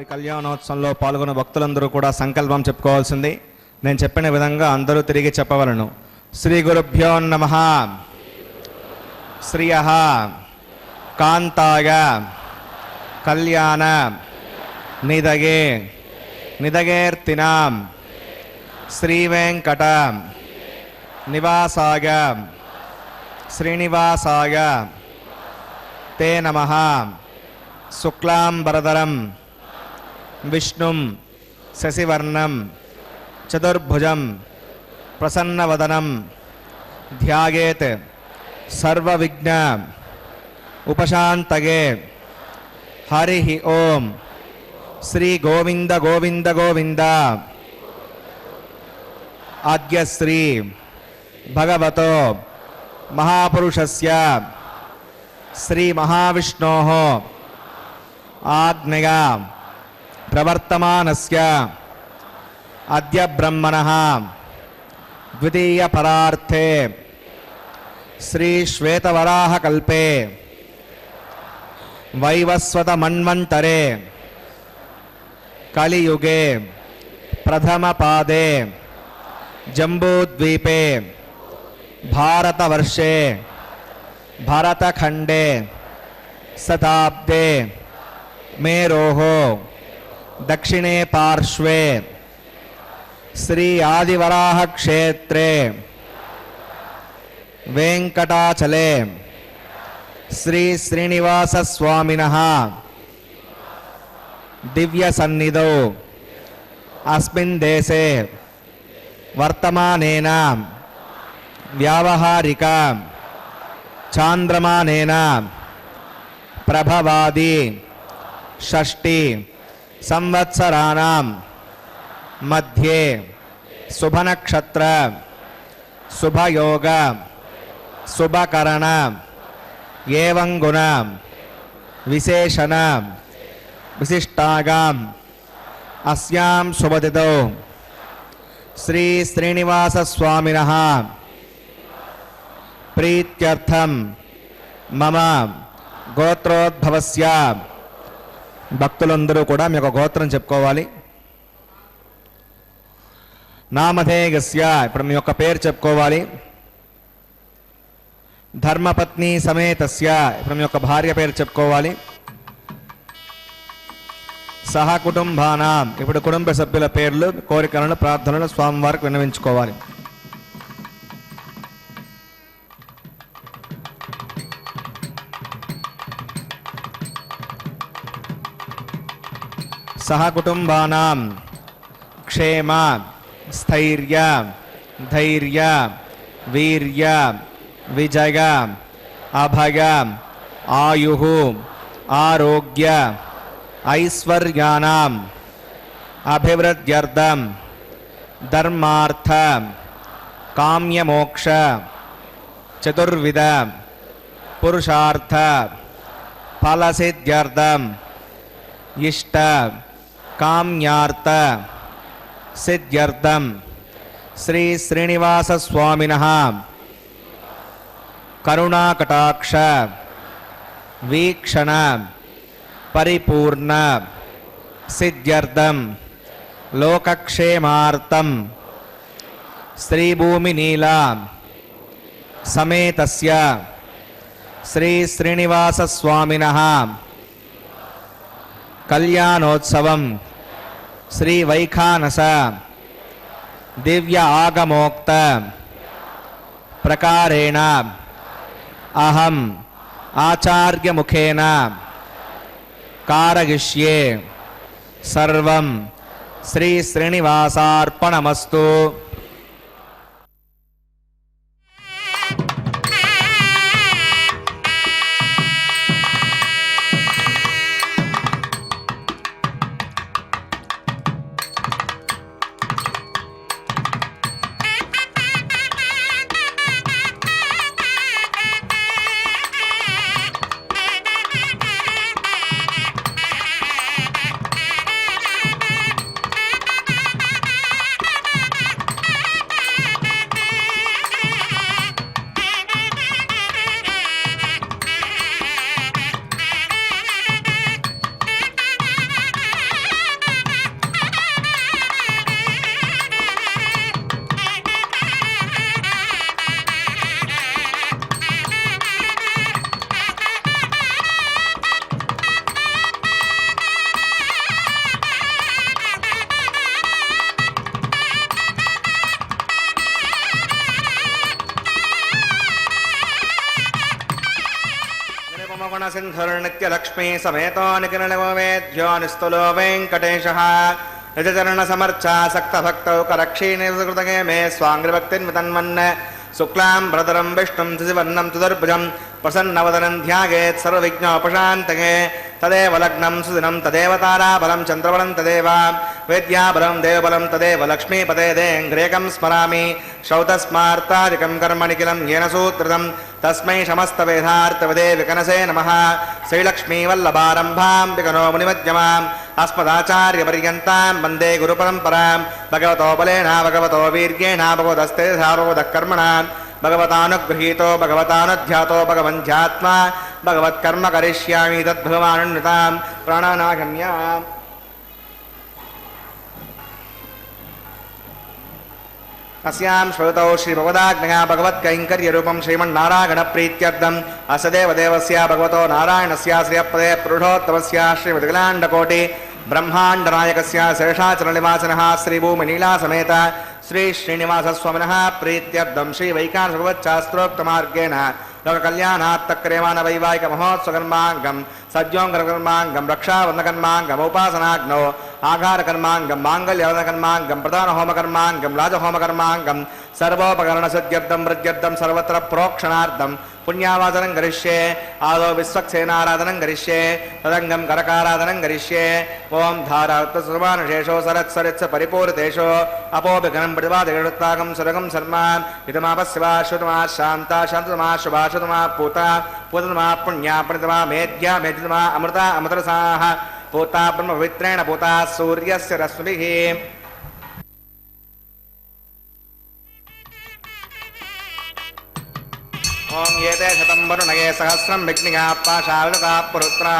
వారి కళ్యాణోత్సవంలో పాల్గొన్న భక్తులందరూ కూడా సంకల్పం చెప్పుకోవాల్సింది. నేను చెప్పిన విధంగా అందరూ తిరిగి చెప్పవలను. శ్రీ గురుభ్యో నమః. శ్రియః కాంతాయ కళ్యాణ నిదగే నిదగేర్తినాం శ్రీవేంకట నివాసాయ శ్రీనివాసాయ తే నమః. శుక్లాంబరధరం విష్ణుం శశివర్ణం చతుర్భుజం ప్రసన్నవదనం ధ్యాయేత్ సర్వవిఘ్న ఉపశాంతయే. హరి ఓం. శ్రీ గోవింద గోవింద గోవింద. అద్య శ్రీ భగవతో మహాపురుషస్య శ్రీ మహావిష్ణోః ఆజ్ఞయా ప్రవర్తమానస్య అద్య బ్రహ్మణః ద్వితీయ పరార్థే శ్రీ శ్వేతవరాహకల్పే వైవస్వత మన్వంతరే కలియుగే ప్రథమ పాదే జంబూద్వీపే భారతవర్షే భరతఖండే శతాబ్దే మేరోః దక్షిణే పార్శ్వే శ్రీ ఆదివరాహ క్షేత్రే వెంకటాచలే శ్రీ శ్రీనివాస స్వామినః దివ్య సన్నిధౌ అస్మిన్ దేశే వర్తమానేన వ్యావహారిక చాంద్రమానేన ప్రభవాది షష్ఠి సంవత్సరాణం మధ్యే శుభనక్షత్ర శుభయోగ శుభకరణ ఏవం గుణ విశేషణ విశిష్టాగాం అస్యాం శుభతిథౌ శ్రీ శ్రీనివాస స్వామినః ప్రీత్యర్థం మమ గోత్రోద్భవస్య. భక్తులందరూ కూడా మీ యొక్క గోత్రం చెప్పుకోవాలి. నామధేయస్య, ఇప్పుడు మీ యొక్క పేరు చెప్పుకోవాలి. ధర్మపత్ని సమేతస్య, ఇప్పుడు మీ యొక్క భార్య పేరు చెప్పుకోవాలి. సహ కుటుంబానాం, ఇప్పుడు కుటుంబ సభ్యుల పేర్లు, కోరికలను, ప్రార్థనలు స్వామివారికి విన్నవించుకోవాలి. సహ కుటుంబానాం క్షేమ స్థైర్య ధైర్య వీర్య విజయ అభయ ఆయుః ఆరోగ్య ఐశ్వర్యానాం అభివృద్ధ్యర్థం ధర్మార్థ కామ్యమోక్ష చతుర్విధ పురుషార్థ ఫలసిద్ధ్యర్థం ఇష్ట కామ్యార్థ సిద్ధ్యర్థం శ్రీ శ్రీనివాస స్వామినః కరుణాకటాక్ష వీక్షణ పరిపూర్ణ సిద్ధ్యర్థం లోకక్షేమార్థం శ్రీభూమినీలా సమేతస్య శ్రీ శ్రీనివాస స్వామినః కళ్యాణోత్సవం శ్రీ వైఖానస దివ్య ఆగమోక్త ప్రకారేణ అహం ఆచార్యముఖేన కారయిష్యే. సర్వం శ్రీ శ్రీనివాసార్పణమస్తు. गुणसिन्धुर्नित्यलक्ष्मी समेतो निखिलवेद्यो निस्तुलो वेङ्कटेशः निजचरणसमर्चा सक्तभक्तौ करक्षी निर्कृतगे मे स्वाङ्ग्रिभक्तिन्वितन्वन् शुक्लां भरतरं विष्णुं शशिवर्णं चतुर्भुजं प्रसन्नवदनं ध्यायेत् सर्वविघ्नोपशान्तये तदेव लग्नं सुदिनं तदेव ताराबलं चन्द्रबलं तदेव वेद्याबलं देवबलं तदेव लक्ष्मीपतेदेङ्घ्रेकं स्मरामि श्रौतस्मार्तादिकं कर्म निखिलं येन सूत्रितं तस्मै समस्तवेदार्थवदे विकनसे नमः श्रीलक्ष्मीवल्लभारम्भां विकनो मुनिमध्यमाम् अस्मदाचार्यपर्यन्तां वन्दे गुरुपरम्परां भगवतो बलेन भगवतो वीर्येण भगवतस्ते भगवतः कर्मणा भगवतानुगृहीतो भगवतानुध्यातो भगवन्ध्यात्मा भगवत्कर्म करिष्यामि तद्भगवानुन्नतां प्राणानागम्या अस्यां श्रुतौ श्रीभगवदाज्ञया भगवत्कैङ्कर्यरूपं श्रीमन्नारायणप्रीत्यर्थम् अस्य देवदेवस्य भगवतो नारायणस्य श्रियपदे पुरुषोत्तमस्य श्रीमद्विलाण्डकोटि ब्रह्माण्डनायकस्य शेषाचलनिवासिनः श्रीभूमिनीलासमेत श्री श्रीनिवासस्वामिनः प्रीत्यर्थं श्रीवैकानसभगवच्छास्त्रोक्तमार्गेण लोककल्याणात्तक्रियमाण वैवाहिकमहोत्सवकर्माङ्गं सद्योङ्कर्माङ्गं रक्षाबन्धकर्माङ्गम् उपासनाग्नौ आघारकर्माङ्गं माङ्गल्यवदकर्माङ्गं प्रधानहोमकर्माङ्गं राजहोमकर्माङ्गं सर्वोपकरणसिद्ध्यर्थं वृद्ध्यर्थं सर्वत्र प्रोक्षणार्थं पुण्यावादनं करिष्ये आदौ विश्वक्सेनाराधनं करिष्ये तदङ्गं करकाराधनं करिष्ये ओं धारात्मसुमानुशेषो सरत्सरित्स परिपूरितेषो अपोभिघनं प्रतिपादयत्ताकं सुरगं शर्मा इदमापस्यवा श्रुतमा शान्ता शान्ततमा शुभा श्रुतमा पूता पूततमा पुण्या प्रणितमा मेध्या मेधितमा अमृता अमृतरसाः पूता ब्रह्मपवित्रेण पूता सूर्यस्य रश्मिभिः ओं एते शतं वरुणये सहस्रं विघ्निका पाशाविदका पुरुत्रा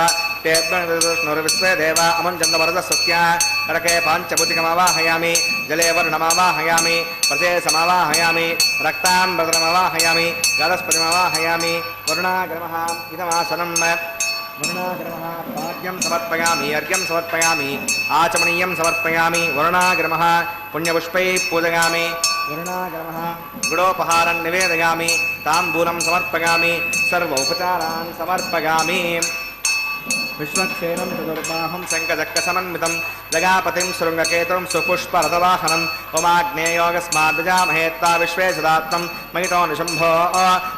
तेऽग्निर्विष्णुर्विश्वे देवा अमुञ्चन्दवरदस्सत्या नरके पाञ्चभूतिकमावाहयामि जले वरुणमावाहयामि प्रथे समावाहयामि रक्ताम्बरमवाहयामि गदस्पतिमवाहयामि वरुणाग्रमः इदमासनं वरुणाग्रमः भाग्यं समर्पयामि अर्घ्यं समर्पयामि आचमनीयं समर्पयामि वरुणाग्रमः पुण्यपुष्पैः पूजयामि वरुणाग्रमः गुडोपहारं निवेदयामि ताम्बूलं समर्पयामि सर्वोपचारान् समर्पयामि विश्वक्षेणं चतुर्बाहुं शङ्खचक्रसमन्वितं जगापतिं शृङ्गकेतुं सुपुष्परथवाहनम् उमाग्नेयोगस्माद्जामहेत्ता विश्वे सदात्मं महितो निशम्भो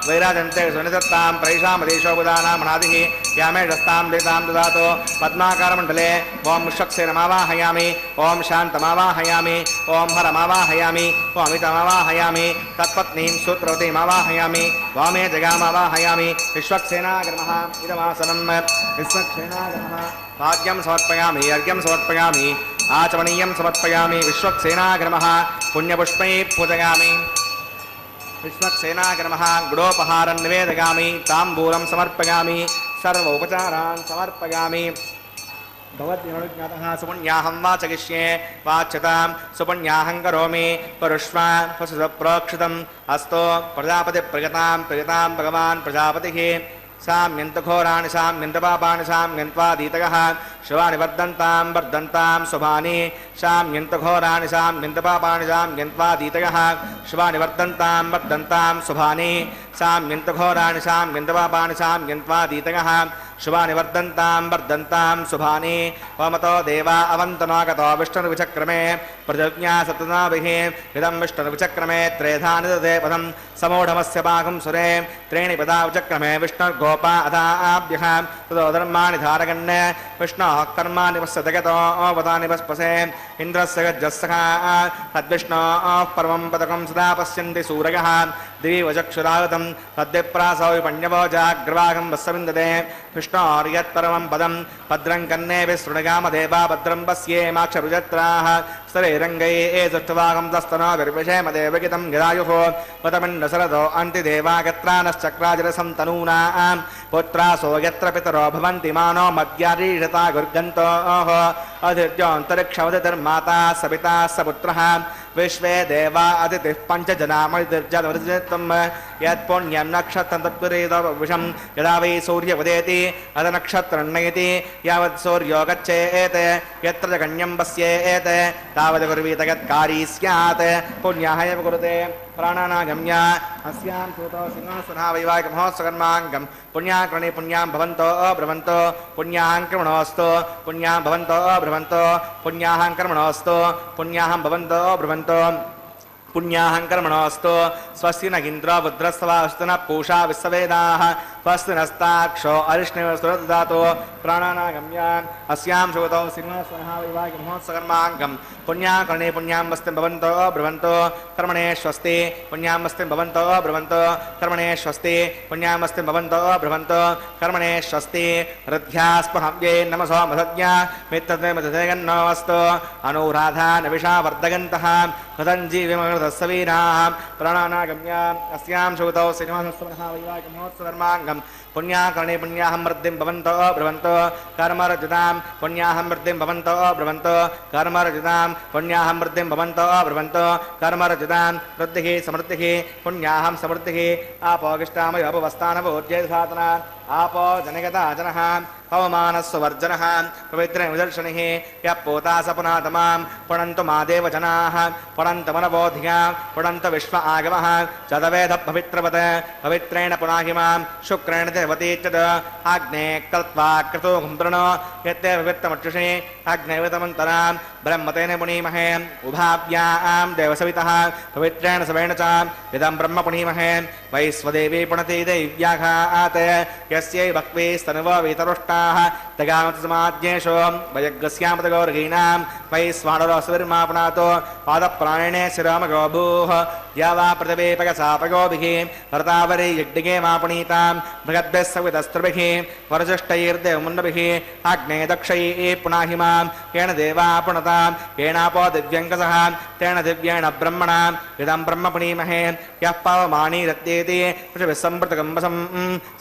वैराजन्ते सुनिदत्तां प्रैषामधीशोबुदानामणादिः यामेशस्तां लेतां ददातु पद्माकारमण्डले ॐ विश्वक्सेनमावाहयामि ॐ शान्तमावाहयामि ॐ हरमावाहयामि ॐ अमितमावाहयामि तत्पत्नीं सूत्रवतीमावाहयामि वामे जगामावाहयामि विश्वक्सेनाग्रमः इदमासनं विश्वक्सेनाग्रमः भाग्यं समर्पयामि अर्घ्यं समर्पयामि आचमनीयं समर्पयामि विश्वक्सेनाग्रमः पुण्यपुष्पैः पूजयामि विश्वक्सेनाग्रमः गुडोपहारं निवेदयामि ताम्बूलं समर्पयामि सर्वोपचारान् समर्पयामि भगवद्विज्ञातः सुपुण्याहं वाचयिष्ये वाच्यतां सुपुण्याहं करोमि परुष्मा पशुप्रोक्षितम् अस्तो प्रजापतिप्रगतां प्रगतां भगवान् प्रजापतिः साम्यन्तघोराणि साम्यन्तपापानि साम्यन्त्वादीतयः शिवानि वर्धन्तां वर्धन्तां शुभानि साम्यन्तघोराणि साम्यन्तपापानि साम्यन्त्वादीतयः शिवानि वर्धन्तां वर्धन्तां शुभानि साम्यन्तघोराणि साम्यन्तपापानि साम्यन्त्वादीतयः शुभानि वर्धन्तां वर्धन्तां शुभानि ओमतो देवा अवन्तनागतो विष्णुर्विचक्रमे प्रजज्ञा सप्तनाभिः इदं विष्णुर्विचक्रमे त्रेधानि ददे पदं समूढमस्य पाकं सुरे त्रीणि पदा विचक्रमे विष्णुर्गोपा अदाभ्यः ततो धर्माणि धारगन् विष्णोः कर्माणि पश्यतगतो पदानि पस्पसे इन्द्रस्य गज्जस्सः तद्विष्णोः परमं पदकं सदा पश्यन्ति सूरयः दिवि वचक्षुरागतं तद्विप्रासौ विपण्यवोजाग्रवागं वस्सविन्दते विष्णोर्यत्परमं पदं भद्रं कन्नेभिः शृणुयामदेवा भद्रं पश्येमाक्षरुजत्राः स्तरैरङ्गैः दृष्टवागं तस्तनोभिर्विषेमदेवगितं गिरायुः पदमिण्डशरदो अन्तिदेवागत्रानश्चक्राजरसं तनूनां पुत्रासो यत्र पितरो भवन्ति मानो मद्यारीषता गुर्गन्तोः अधिर्योऽन्तरिक्षमदितिर्माता सपिता सपुत्रः विश्वे देवा अदितिः पञ्चजनामदिर्जनवृजितं यत्पुण्यं नक्षत्रं तत्पुरीतविषं यदा वै सूर्य उदेति अद नक्षत्रन्नयति यावत् सूर्यो गच्छेत् यत्र च गण्यं पश्येत् तावत् कुर्वीत यत्कारी स्यात् पुण्याः एव कुरुते प्राणानागम्य अस्यां सूतो सिंहस्वधा वैवाहिक महोत्सकर्माङ्गं पुण्याकर्णे पुण्यां भवन्तो अब्रवन्तो पुण्याहं कर्मणोऽस्तु पुण्यां भवन्तो अब्रवन्तो पुण्याहं कर्मणोऽस्तु पुण्याहं भवन्तो अब्रवन्तो पुण्याहं कर्मणोऽस्तु स्वस्ति न इन्द्रो रुद्रस्वास्तु न पूषा विश्ववेदाः स्वस्ति नस्ताक्षो अरिष्णेव ददातु प्राणानागम्य अस्यां श्रुतौ सिंहस्वनः वैवाहिक महोत्सकर्माङ्गं पुण्याकर्णे पुण्यां वस्तिं भवन्तो ब्रुवन्तो कर्मणे स्वस्ति पुण्यां वस्तिं भवन्तो ब्रुवन्तो कर्मणे स्वस्ति पुण्यां वस्तिं भवन्तो ब्रुवन्तो कर्मणे स्वस्ति हृद्यास्पहव्ये नमसो मधज्ञा मित्रते मधुदेगन्नोऽस्तु अनुराधा नविषा वर्धगन्तः कथञ्जीविमृतस्वीराः प्राणानागम्य अस्यां श्रुतौ सिंहस्वनः वैवाहिक महोत्सकर्माङ्गं पुण्याकर्णे पुण्याहं वृद्धिं भवन्तो ब्रुवन्तो कर्मरजतां पुण्याहं वृद्धिं भवन्तो ब्रुवन्तो कर्मरजतां पुण्याहं वृद्धिं भवन्तो ब्रुवन्तो कर्मरजतां वृद्धिः समृद्धिः पुण्याहं समृद्धिः आपोगिष्टामय अपवस्थानभोज्ये साधना आपो जनगता जनः पवमानस्वर्जनः पवित्रनिदर्शनिः यः पोता सपुनातमां पुणन्तु मादेव जनाः पुणन्तु मनबोधिया पुणन्तु विश्व आगमः चदवेद पवित्रवत् पवित्रेण पुनाहिमां शुक्रेण देवती च आग्ने कृत्वा क्रतु घुम्प्रणो यत्ते पवित्रमक्षुषे अग्नेवितमन्तरां ब्रह्मतेन पुनीमहे उभाभ्यां देवसवितः पवित्रेण सवेण च इदं ब्रह्म पुनीमहे वैश्वदेवी पुणति दैव्याघात् यस्यै भक्वे स्तनुवा वितरुष्टाः तगामतसमाज्ञेषु वयग्रस्यामतगौर्गीणां वैश्वानरोऽसुर्मापणातो पादप्रायणे शिरोमगोभूः या वा पृथिवीपगसापगोभिः भरतावरी यज्ञिके मापणीतां बृहद्भिः सवितस्त्रिभिः वरजुष्टैर्देवमुण्डभिः आग्ने दक्षैः पुनाहिमां येन देवा पुनतां येनापो दिव्यङ्कसः तेन दिव्येण ब्रह्मणाम् इदं ब्रह्म पुनीमहे यः पावमानीरत्येति पृथिविसम्पृतकम्बसं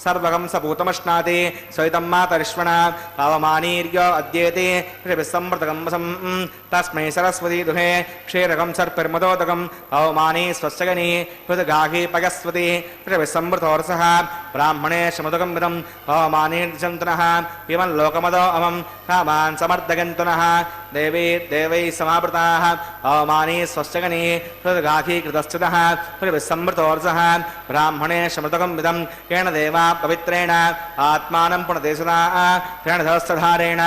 सर्वगं सपूतमश्नाति सवितं मातरिश्वणा पावमानीर्यो अद्येति पृथिविसम्पृतकम्बसं तस्मै सरस्वती दुहे क्षीरकं सर्पिर्मदोदकं पावमानी स्वस्यगनी हृदगाही पगस्वती पृथिविसम्पृतोरसः ब्राह्मणे शमुदकं विदं पावमानीर्जन्तनः इमं लोकमदो अमं कामान् समर्दगन्तुनः देवी देवैः समावृताः पावमानी स्वस्यगनी हृदगाही कृतश्चितः पृथिविसम्पृतोरसः ब्राह्मणे शमुदकं विदं येन देवा पवित्रेण आत्मानं पुनते सदा तेन सहस्रधारेण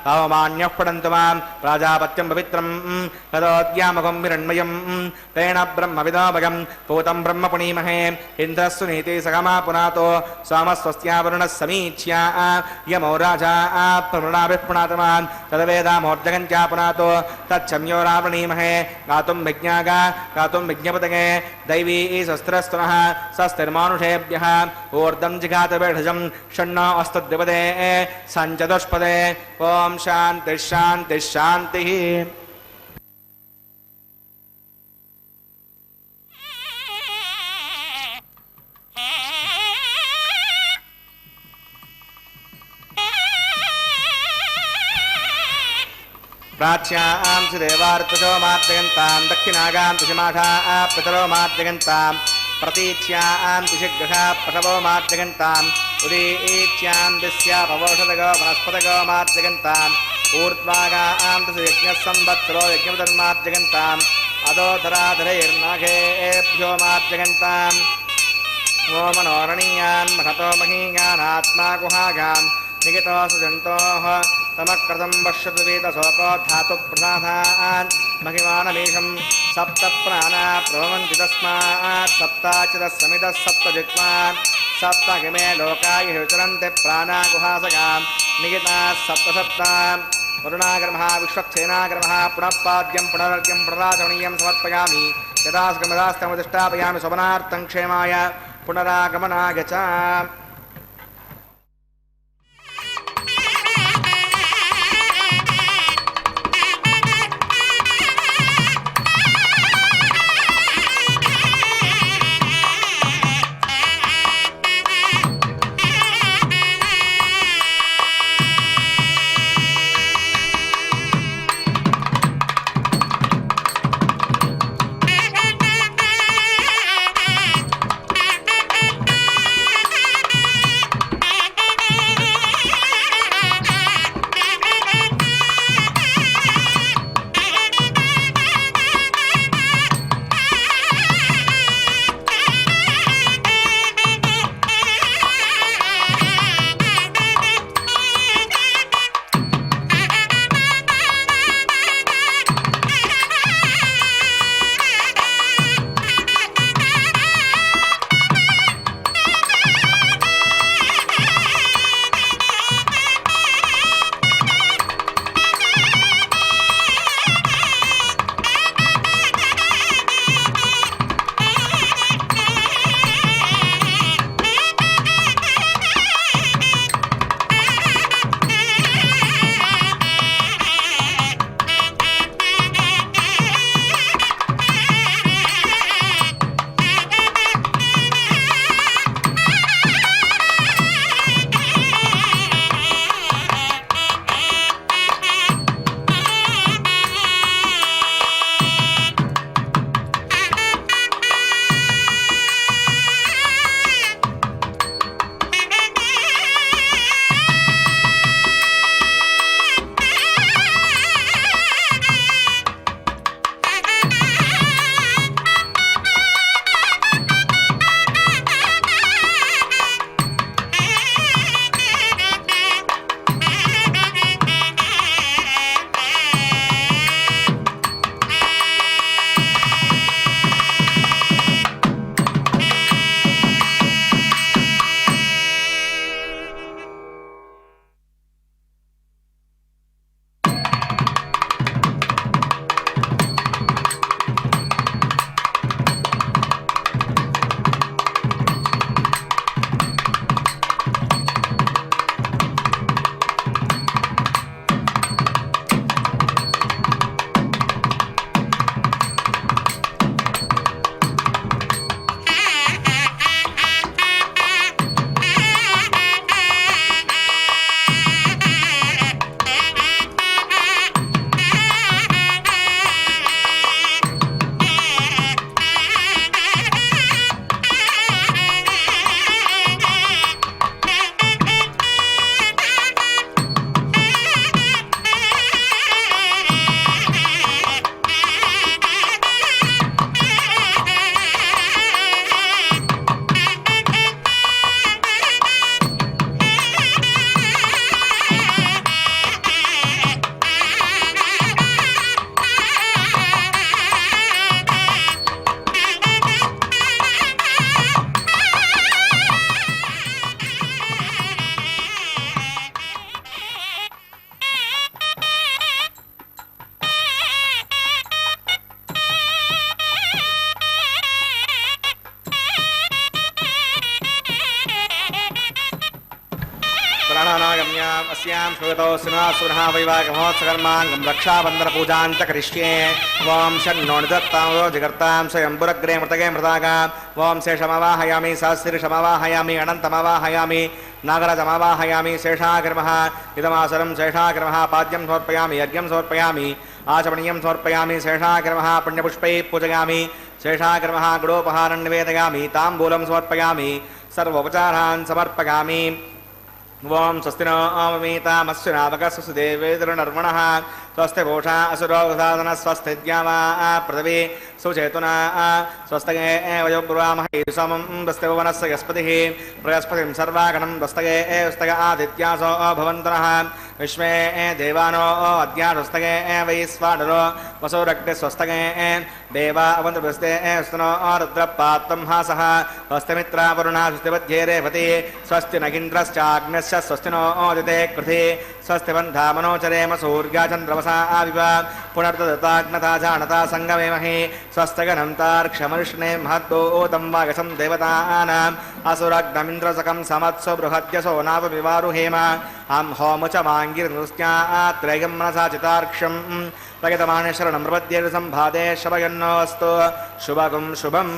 पावमान्यः पठन्तु मां प्राजापत्यं पवित्रं तदोद्यामकं विरण्मयं तेन ब्रह्मविदोभगं पूतं ब्रह्म पुनीमहे इन्द्रस्सु नीति सगमा पुनातो सोमस्वस्यावरुणः समीच्या यमो राजा प्रवृणाभिः पुनातमां तदवेदामोर्जगन्त्या पुनातो तच्छम्यो रावणीमहे गातुं विज्ञागा गातुं विज्ञपतगे दैवी शस्त्रस्तुनः स्वस्तिर्मानुषेभ्यः ऊर्ध्वं जिघातवेढजं षण्णो अस्तुद्विपदे सञ्चतुष्पदे ॐ शान्तिः शान्तिः शान्तिः। प्राच्यां च देवार्तजो मार्जयन्तां दक्षिणागां दिशिमाठाः पितरो मार्जयन्तां प्रतीच्यां दिशिग्रहा पशवो मार्जयन्ताम् उदीच्यां दिस्यापवोषधगो वनस्पतगो मार्जयन्ताम् ऊर्ध्वागां दिशि यज्ञसंवत्सरो यज्ञधर्मार्जयन्ताम् अधोधराधरैर्नागेभ्यो मार्जयन्ताम् वो मनोरणीयान् महतो महीयान् आत्मा गुहागान् निगितो सुजन्तोः तमकृतं पश्यतु वेदशोको धातुप्रसादान् महिमानमीशं सप्त प्राणा प्रभवन्ति तस्मात् सप्ताचिदः समिदः सप्तजिह्वान् सप्तगिमे लोकाय विचरन्ति प्राणा गुहासगां निगिताः सप्तसप्ता वरुणागर्मः विश्वक्सेनागर्मः पुनः पाद्यं पुनरर्घ्यं पुनराचमनीयं समर्पयामि यदास्कमदास्तमधिष्ठापयामि स्वपनार्थं क्षेमाय पुनरागमनाय च। गणानागम्याम् अस्यां श्रुतौ सिंहासुरः वैवाहिकमहोत्सवकर्माङ्गं रक्षाबन्धनपूजां च करिष्ये ॐ शन्नो निदत्तां जगर्तां स्वयंपुरग्रे मृतगे मृतागा ॐ शेषमवाहयामि सहस्रीशमवाहयामि अनन्तमवाहयामि नागराजमवाहयामि शेषाग्रमः इदमासरं शेषाग्रमः पाद्यं समर्पयामि यज्ञं समर्पयामि आचमनीयं समर्पयामि शेषाग्रमः पुण्यपुष्पैः पूजयामि शेषाग्रमः गुडोपहारं निवेदयामि ताम्बूलं समर्पयामि सर्वोपचारान् समर्पयामि ओं स्वस्ति नो अममीतामस्विनावकस्वस्ति देवेन्द्रनर्मणः स्वस्ति भूषा असुरोधादन स्वस्ति द्यावा पृथिवी सुचेतुना स्वस्तये वयोब्रुवामहे समं वस्ति भुवनस्य यस्पतिः बृहस्पतिं सर्वागणं वस्तये वस्तय आदित्यासो भवन्तनः विश्वे देवानो अद्यानुस्तये वैश्वानरो वसुरग्निस्वस्तये देवा अवन्तुस्ते स्तनो रुद्रपात्रं हासः स्वस्तिमित्रा वरुणा स्वस्तिपद्ये रेवती स्वस्ति नगीन्द्रश्चाग्नश्च स्वस्ति नो ओदिते कृधि स्वस्ति बन्धा मनोचरेम सूर्या चन्द्रवसा आविव पुनर्दत्ताग्नता जानता सङ्गमेमहि स्वस्तगनं तार्क्ष्यमर्ष्णे महद्भूतं वागसं देवतानाम् असुरग्नमिन्द्रसकं समत्सु बृहद्यसो नावविवारुहेम अं होम च माङ्गिर्नृस्यात्रयं मनसा चितार्क्ष्यं प्रगतमाने शरणं प्रपद्ये सम्भादे शवयन्नोऽस्तु शुभगुं शुभम्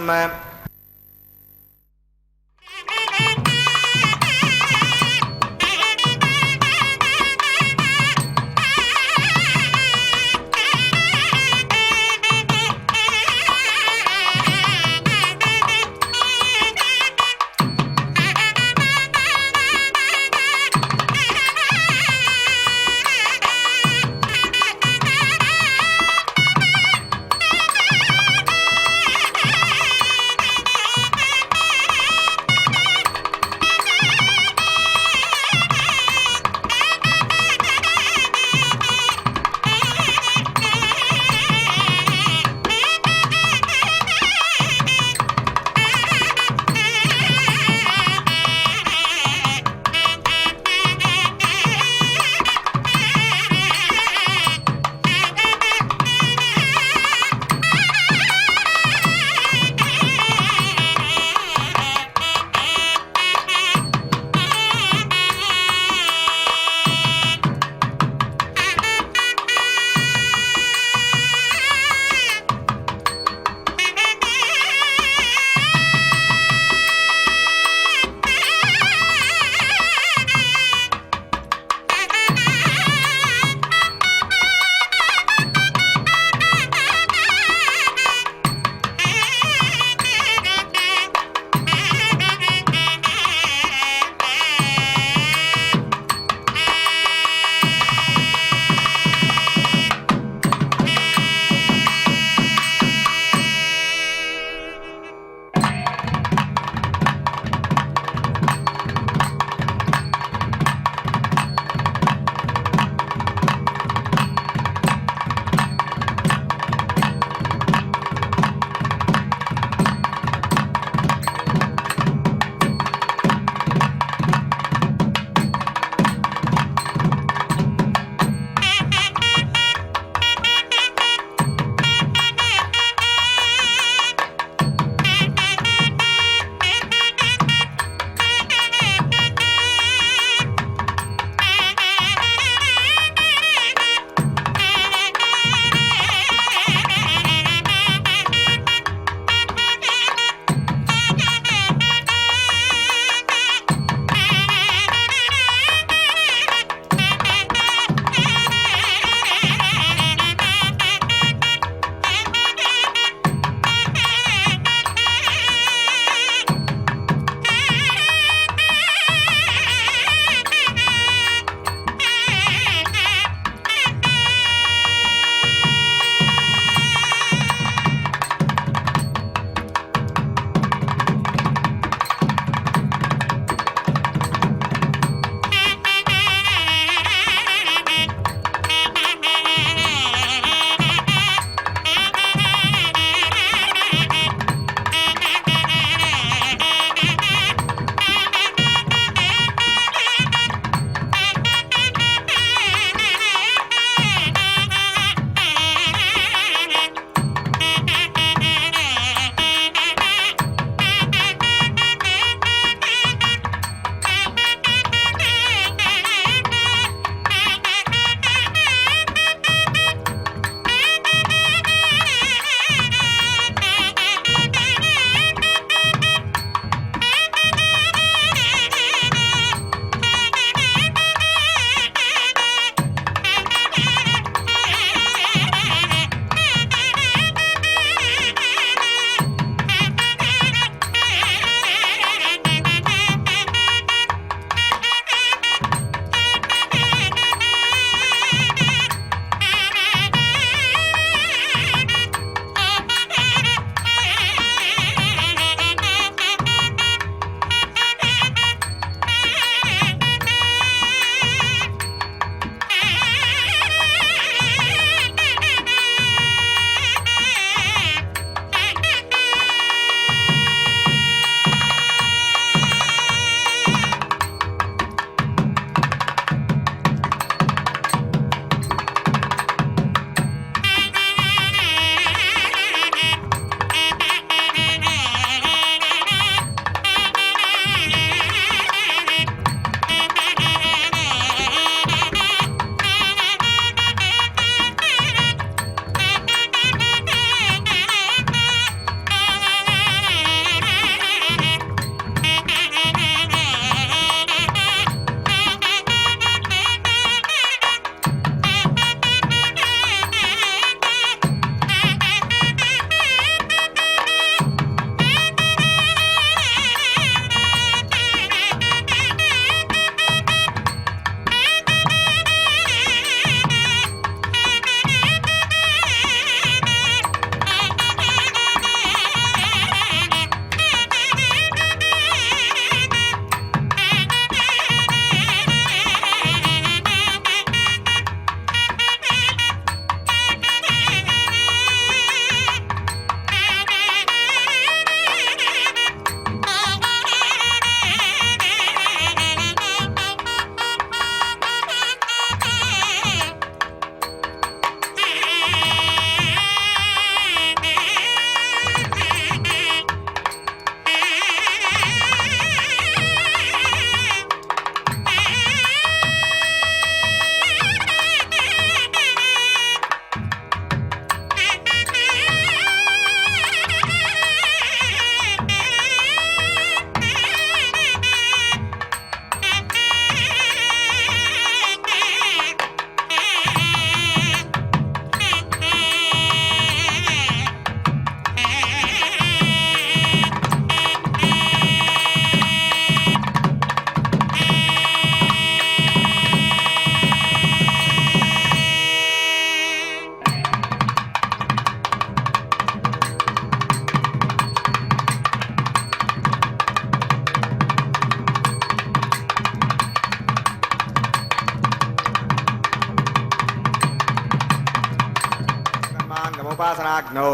उपासनाग्नौ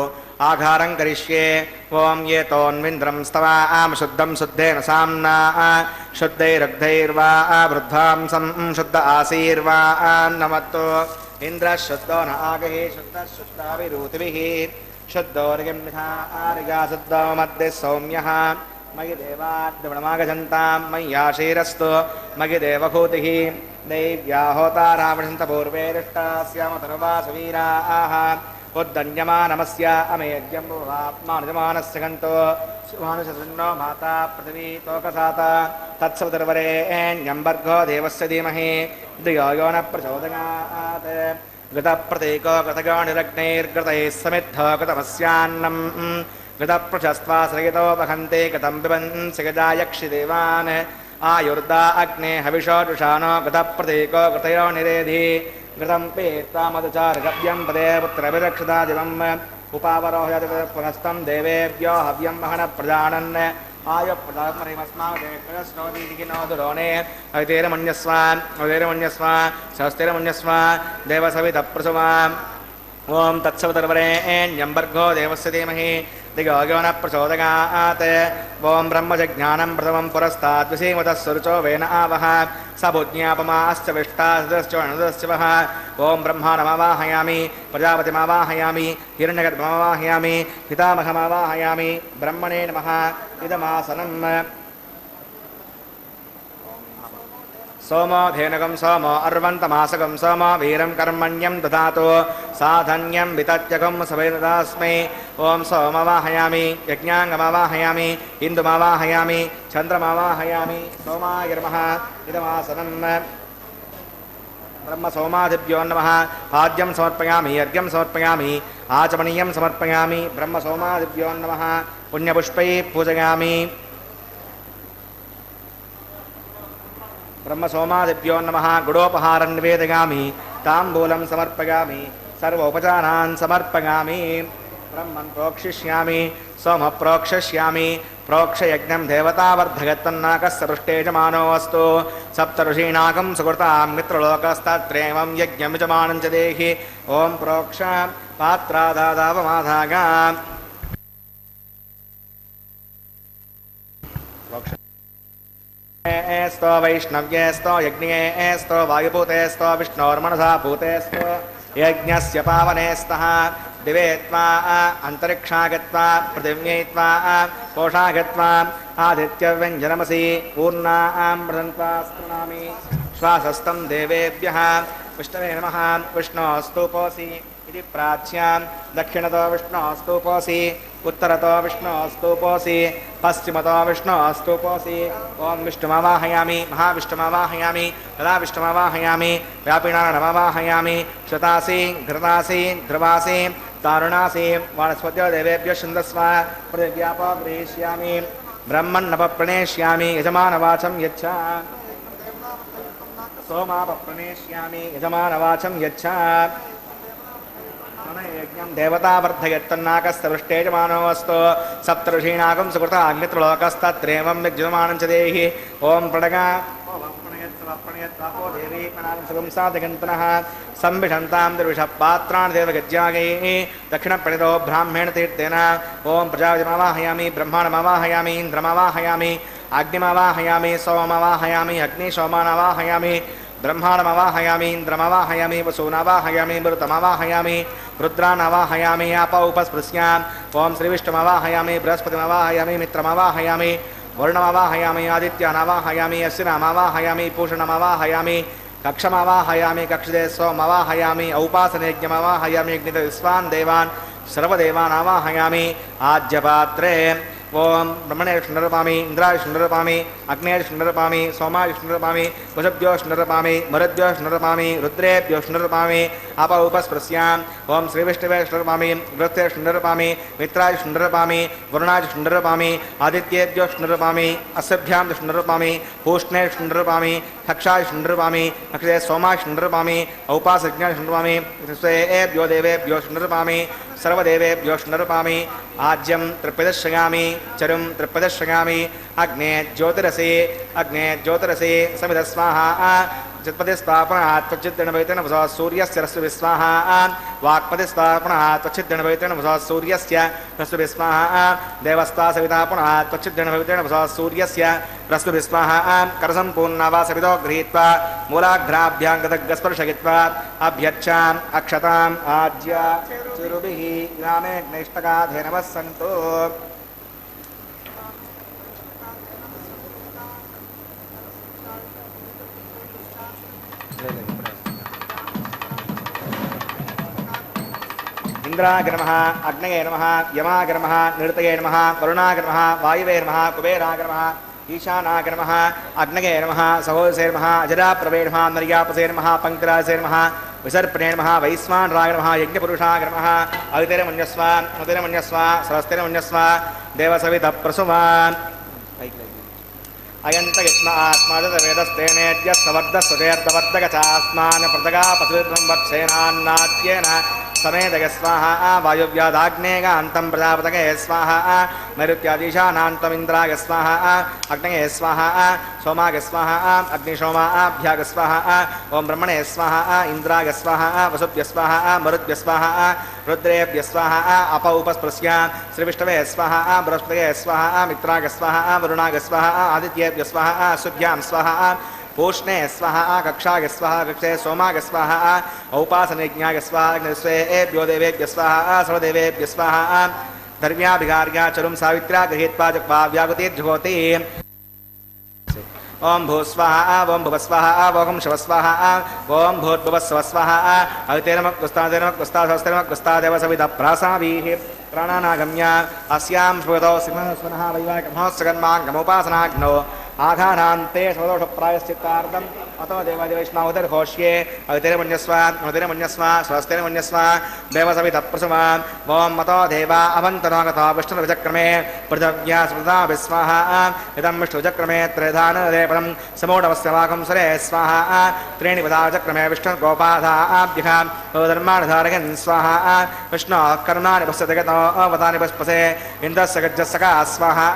आघारं करिष्ये ओं ये तोन्विन्द्रं स्तवा शुद्धं शुद्धेन साम्ना शुद्धैरग्धैर्वा वृद्धांसं शुद्ध आसीर्वा नमत्तो इन्द्रः शुद्धो न आगहि शुद्धः शुद्धाविरूतिभिः शुद्धोर्यमिथा आर्या शुद्धो मध्ये सौम्यः मयि देवाद्यमणमागजन्तां मय्याशीरस्तु मयि देवभूतिः दैव्या होतारावणन्तपूर्वेरिष्टास्यामतनुवासवीराः उद्दन्यमानमस्य अमेयज्ञं भूवात्मानुजमानस्य गन्तो सुभानुषसन्नो माता पृथिवी तोकसाता तत्सवितुर्वरेण्यम्बर्गो देवस्य धीमहि धियो यो न प्रचोदयात् गतप्रतीको गतगानिरग्नैर्गतैः समिद्धो गतमस्यान्नम् गतप्रशस्त्वा श्रयतो वहन्ते गतं पिबन्ति गजायक्षिदेवान् आयुर्दा अग्ने हविषोजुषानो गतप्रतीको गतयो निरेधि घृतं पीत्वा मधुचार्गव्यं पदे पुत्रभिरक्षता दिवम् उपावरोहयति पुनस्तं देवेभ्यो हव्यं महन प्रजानन् आयुप्रदात्मरिमस्मादेशोदीतिनोदुरोणे अवितेरमन्यस्व स्वस्तिरमन्यस्व देवसवितप्रसुवा ओं तत्सवितुर्वरेण्यम्बर्गो देवस्य धीमहि धियो यो न प्रचोदयात् ओं ब्रह्मजज्ञानं प्रथमं पुरस्ताद्विषीमतः सुरुचो वेन आवह स बुज्ञापमाश्च विष्टाश्च वः ओं ब्रह्माणमावाहयामि प्रजापतिमावाहयामि हिरण्यगर्भमावाहयामि पितामहमावाहयामि ब्रह्मणे नमः इदमासनम् सोमो धेनुकं सोमो अर्वन्तमासकं सोमो वीरं कर्मण्यं दधातु साधन्यं वितत्यकं सभैर्ददास्मै ओं सोमवाहयामि यज्ञाङ्गमावाहयामि इन्दुमावाहयामि चन्द्रमावाहयामि सोमाय नमः इदमासनम् ब्रह्मसोमादिभ्यो नमः आद्यं समर्पयामि अर्घ्यं समर्पयामि आचमनीयं समर्पयामि ब्रह्मसोमादिभ्यो नमः पुण्यपुष्पैः पूजयामि ब्रह्मसोमादिभ्यो नमः गुडोपहारं निवेदयामि ताम्बूलं समर्पयामि सर्वोपचारान् समर्पयामि ब्रह्मं प्रोक्षिष्यामि सोमः प्रोक्षिष्यामि प्रोक्षयज्ञं देवतावर्धगत्तन्नाकस्य पृष्ठेजमानोऽस्तु सप्तऋषीणाकं सुकृतां मित्रलोकस्तत्रेवं यज्ञं यजमानं च देहि ॐ प्रोक्ष पात्रादादावमाधागा स्तो वैष्णव्येस्तो यज्ञेस्तो वायुभूतेस्तो विष्णोर्मनसा भूतेस्तो यज्ञस्य पावने स्तः दिवे त्वा अन्तरिक्षा गत्वा पृथिव्यै त्वा कोशा गत्वा आदित्यव्यञ्जनमसि पूर्णां मृदन्त्वा स्तृणामि श्वासस्तं देवेभ्यः विष्णवे नमः विष्णोस्तूपोऽसि इति प्राच्यां दक्षिणतो विष्णोस्तूपोऽसि उत्तरतो विष्णोस्तूपोऽसि पश्चिमतो विष्णोस्तूपोऽसि ॐ विष्णुमावाहयामि महाविष्णुमावाहयामि तदा विष्णुमावाहयामि व्यापिनारायणमावाहयामि श्रुतासि घृतासि ध्रुवासि तारुणासि वाणस्पत्यो देवेभ्यः छन्दस्व पृथिव्यापो गृहीष्यामि ब्रह्मन्नपप्रणेष्यामि यजमानवाचं यच्छ सोमापप्रणेष्यामि यजमानवाचं यच्छ यज्ञं देवतावर्धयत्तन्नाकस्तवृष्टेजमानोऽस्तु सप्तऋषीणाकं सुकृता मित्रलोकस्तत्रेवं यज्ञमानं च देहि ॐ प्रणगा साधगन्तनः संविषन्तां दुर्विषपात्राणि देवगज्जागैः दक्षिणप्रणितो ब्राह्मेण तीर्थेन ॐ प्रजापतिमावाहयामि ब्रह्माणमावाहयामि इन्द्रमावाहयामि अग्निमावाहयामि सोममावाहयामि अग्निशोमानावाहयामि ब्रह्माणमावाहयामि इन्द्रमावाहयामि वसूनावाहयामि मरुतमावाहयामि रुद्रानावाहयामि आपौपस्पृश्याम् ॐ श्रीविष्णुमावाहयामि बृहस्पतिमावाहयामि मित्रमावाहयामि वरुणमावाहयामि आदित्यानावाहयामि अश्विनामावाहयामि पूषणमावाहयामि कक्षमावाहयामि कक्षदे सोममावाहयामि औपासनेज्ञमावाहयामि अग्निविश्वान् देवान् सर्वदेवानावाहयामि आज्यपात्रे ओं ब्रह्मणे विष्णुरपामि इंद्राय विष्णुरपामि अग्नेय विष्णुरपामि सोमाय विष्णुरपामि वसुभ्यो विष्णुरपामि मरुद्भ्यो विष्णुरपामि रुद्रेभ्यो विष्णुरपामि अपौपस्पृश्याम् ओं श्रीविष्णवे विष्णुरपामि वृत्ते विष्णुरपामि मित्राय विष्णुरपामि वरुणाय विष्णुरपामि आदित्येभ्यो विष्णुरपामि अस्यभ्यां विष्णुरपामि पूष्णे विष्णुरपामि कक्षाय विष्णुरपामि अक्षये सोमाय विष्णुरपामि औपासज्ञाय विष्णुरपामि स्वेभ्यो देवेभ्यो विष्णुरपामि सर्वदेवेभ्यो विष्णुरपामि आज्यं तृप्यदर्शयामि चरुं तृप्यदर्शयामि अग्ने ज्योतिरसि समिधस्वाहा चित्पति स्थापना त्वचिद्गणपतिर्न वसो सूर्यस्य रश्मिभिः स्वाहा वाक्पति स्थापना त्वचिद्गणपतिर्न वसो सूर्यस्य रश्मिभिः स्वाहा देवस्ता सविता पुनः त्वचिद्गणपतिर्न वसो सूर्यस्य रश्मिभिः स्वाहा करसम्पूर्णा वा सवितो गृहीत्वा मूलाग्राभ्यां गदग्गस्पर्शयित्वा अभ्यर्चाम् अक्षताम् आज्य चिरुभिः ग्रामे नैष्टकाधे नमः सन्तु इंद्राय नमः अग्नये नमः यमाय नमः निरतये नमः वरुणाय नमः वायुवे नमः कुबेराय नमः ईशानाय नमः अग्नये नमः सहोदसे नमः अजराप्रवे नमः नर्यापसे नमः पंकरासे नमः विसर्पणे नमः वैश्वानराय नमः यज्ञपुरुषाय नमः अवितिरमन्यस्व अनुतिरमन्यस्व सरस्तिरमन्यस्व देवसवितः प्रसुवान् अयंत यस्म आत्मादवेदस्तेनेद्यस्वर्धस्वचेर्दवर्धगचास्मान् प्रदगापसुर्वत्सेनान्नाद्येन समेतय स्वाहा वायुव्यादाग्नेगान्तं प्रजापतये स्वाहा नैऋत्यादीशानान्तमिन्द्राय स्वाहा अग्नये स्वाहा सोमाय स्वाहा अग्निशोमाभ्याग स्वाहा ओं ब्रह्मणे स्वाहा इंद्राय स्वाहा वसुभ्य स्वाहा मरुद्भ्य स्वाहा रुद्रेभ्य स्वाहा अपौपस्पृश्य श्रीविष्णवे स्वाहा बृहस्पतये स्वाहा मित्राय स्वाहा वरुणाय स्वाहा आदित्येभ्य स्वाहा शुभ्यां स्वाहा पूष्णे स्वाहा कक्षाय स्वाहा कक्षे सोमाय स्वाहा औपासनयज्ञाय स्वाहा स्वेभ्यो देवेभ्य स्वाहा सर्वदेवेभ्य स्वाहा धर्म्याभिगार्या चरुं सावित्र्या गृहीत्वा जग्वा व्यागतिर्जुहोति ओं भूस्वाहा ओं भुवस्वाहा ओं शिवस्वाहा ओं भूर्भुवस्वस्वाहा अवितेर्मक्तुस्तादेव सविता प्रासाभिः प्राणानागम्य अस्यां श्रुतौ सिंहस्वनः वैवाहिकमहोत्सकन्माङ्गमुपासनाग्नौ आघानान्ते स्वदोषप्रायश्चित्तार्थम् अतो देवादिवैष्णवोदर्घोष्ये अवितिरमन्यस्व स्वस्तिरमन्यस्व देवसवितः प्रसुवां ओं मतो देवा अवन्तनागता विष्णुर्विचक्रमे पृथिव्या स्मृता विस्वाहा इदं विष्णुचक्रमे त्रिधानदेपदं समूढवस्य वाकं सरे स्वाहा त्रीणि पदाचक्रमे विष्णुर्गोपाधाभ्यः धर्माणधारयन् स्वाहा विष्णोः कर्णानि पश्यति गतो अवतानि पस्पसे इन्द्रस्य गज्जस्सका स्वाहा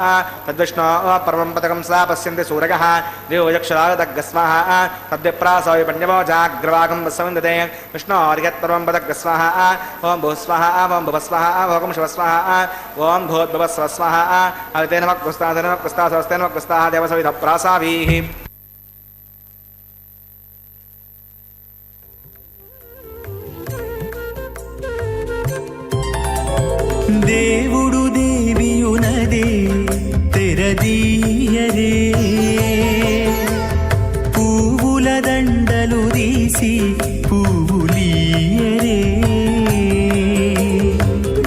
तद्विष्णोः परमं पदकं सा पश्यन्ति सूरगः देवयक्षरागदग्ग स्वाहा तद्विप्रासो विपण्यवो जाग्रवागं वसवन्दते विष्णोर्यत्पर्वं पदग्ग स्वाहा ओं भूस्वाहा ओं भुवस्वाहा ओं शिवस्वाहा ओं भूर्भुवस्वस्वाहा अवितेनमक्तुस्तादेनमक्तुस्तास्तेनमक्तुस्ताः देवसवितः प्रासाभिः దేవుడు దేవియునదే తెరదీయరే పువ్వుల దండలు తీసి పువ్వులీయరే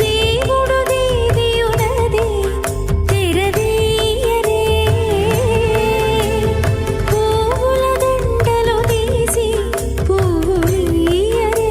దేవుడు దేవియునదే తెరదీయరే పువ్వుల దండలు తీసి పువ్వులీయరే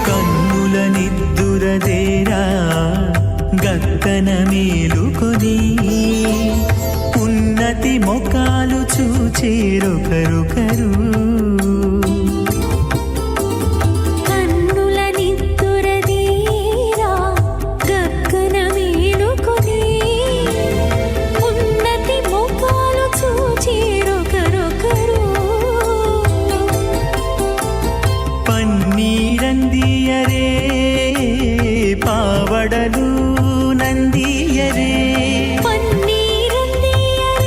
కన్నుల నిద్దురదేరా గక్కన మేలుకొని ఉన్నతి మొకాలు చూచేరొకరొకరు కన్నుల నిద్దురదీరా గగ్గన మేలుకొని ఉన్నతి ముఖాలు చూచేరొకరొకరు పన్నీరందియరే పావడలు నందియరే పన్నీరందియరే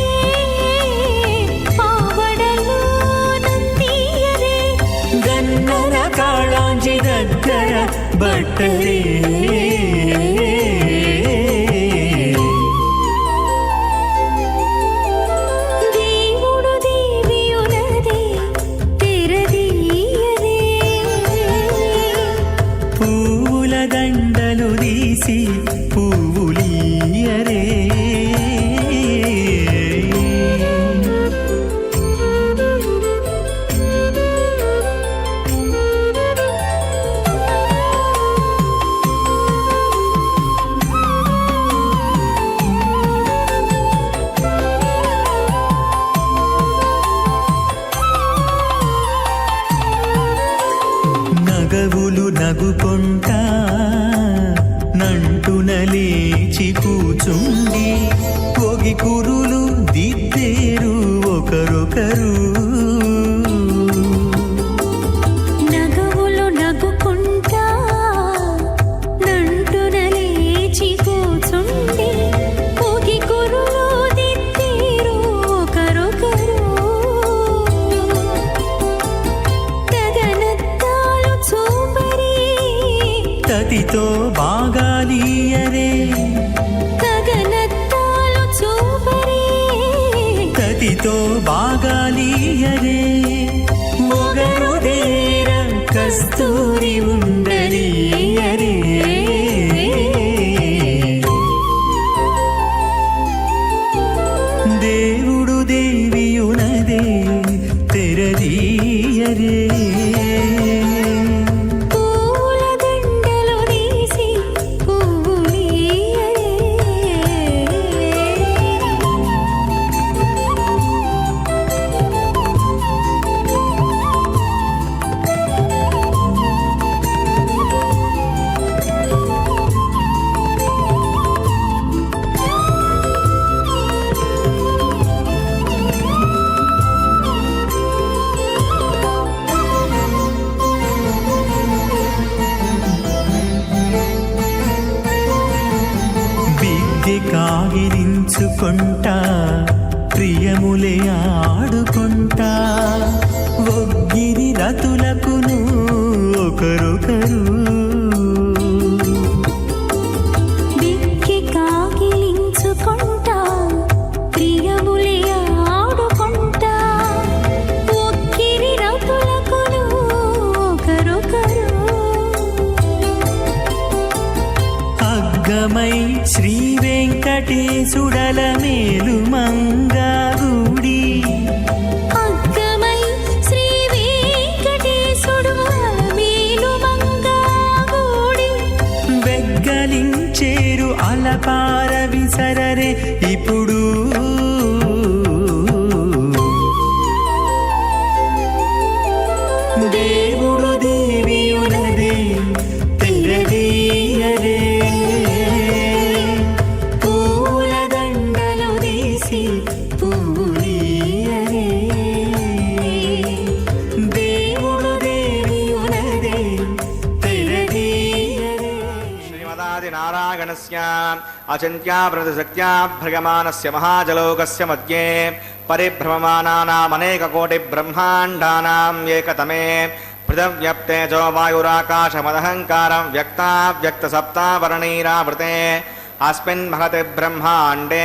పావడలు నందియరే గన్నర కాళాంజి దగ్గర బట్టరే దేవుడు దేవియునదే తెరదీయరే పువ్వుల దండలు తీసి పువ్వులీయరే కూచుండి ఒగి కురులు దిద్దేరు ఒకరొకరు నగవులు నగుకుంటా నంటున లేచి కూచుండి ఒగి కురులు దిద్దేరు ఒకరొకరు గగనత్తాలు చూపరి తతితో బాగాలియరే గగనత్తాలు చూపరి తతితో బాగాలియరే మొగరుదేర కస్తూరి ఉండలియరే దేవుడు దేవియునదే తెరదీయరే పూల దండలు తీసి పువ్వులియరే విద్య కాగిలించుకుంటా ప్రియములే ఆడుకుంటా ఒగ్గిరి రతులకును ఒకరొకరు బిక్కి కాగిలించుకుంటా ప్రియములే ఆడుకుంటా ఒక్కిరి రతులకును ఒకరొకరు అగ్గమై శ్రీ వెంకటేశుడల మేలు మంగాగుడి అగ్గమై శ్రీ వెంకటేశుడు మేలు మంగాగూడి వెగ్గలించేరు అలపార విసరరే ఇప్పుడు దేవుడు దేవియునదే తెరదీయరే పూల దండలు తీసి పువ్వులియరే దేవుడు దేవియునదే తెరదీయరే శ్రీమదాది నారాయణస్య అచింత్యా ప్రతిశక్త్యా భ్రయమానస్య మహాజలోకస్య మధ్యే పరిభ్రమమానానామనేక కోటి బ్రహ్మాండానాం ఏకతమే పృథవ్యప్తేజో వాయురాకాశమదహంకారం వ్యక్తావ్యక్త సప్తావరణైరావృతే अस्मिन् महते ब्रह्माण्डे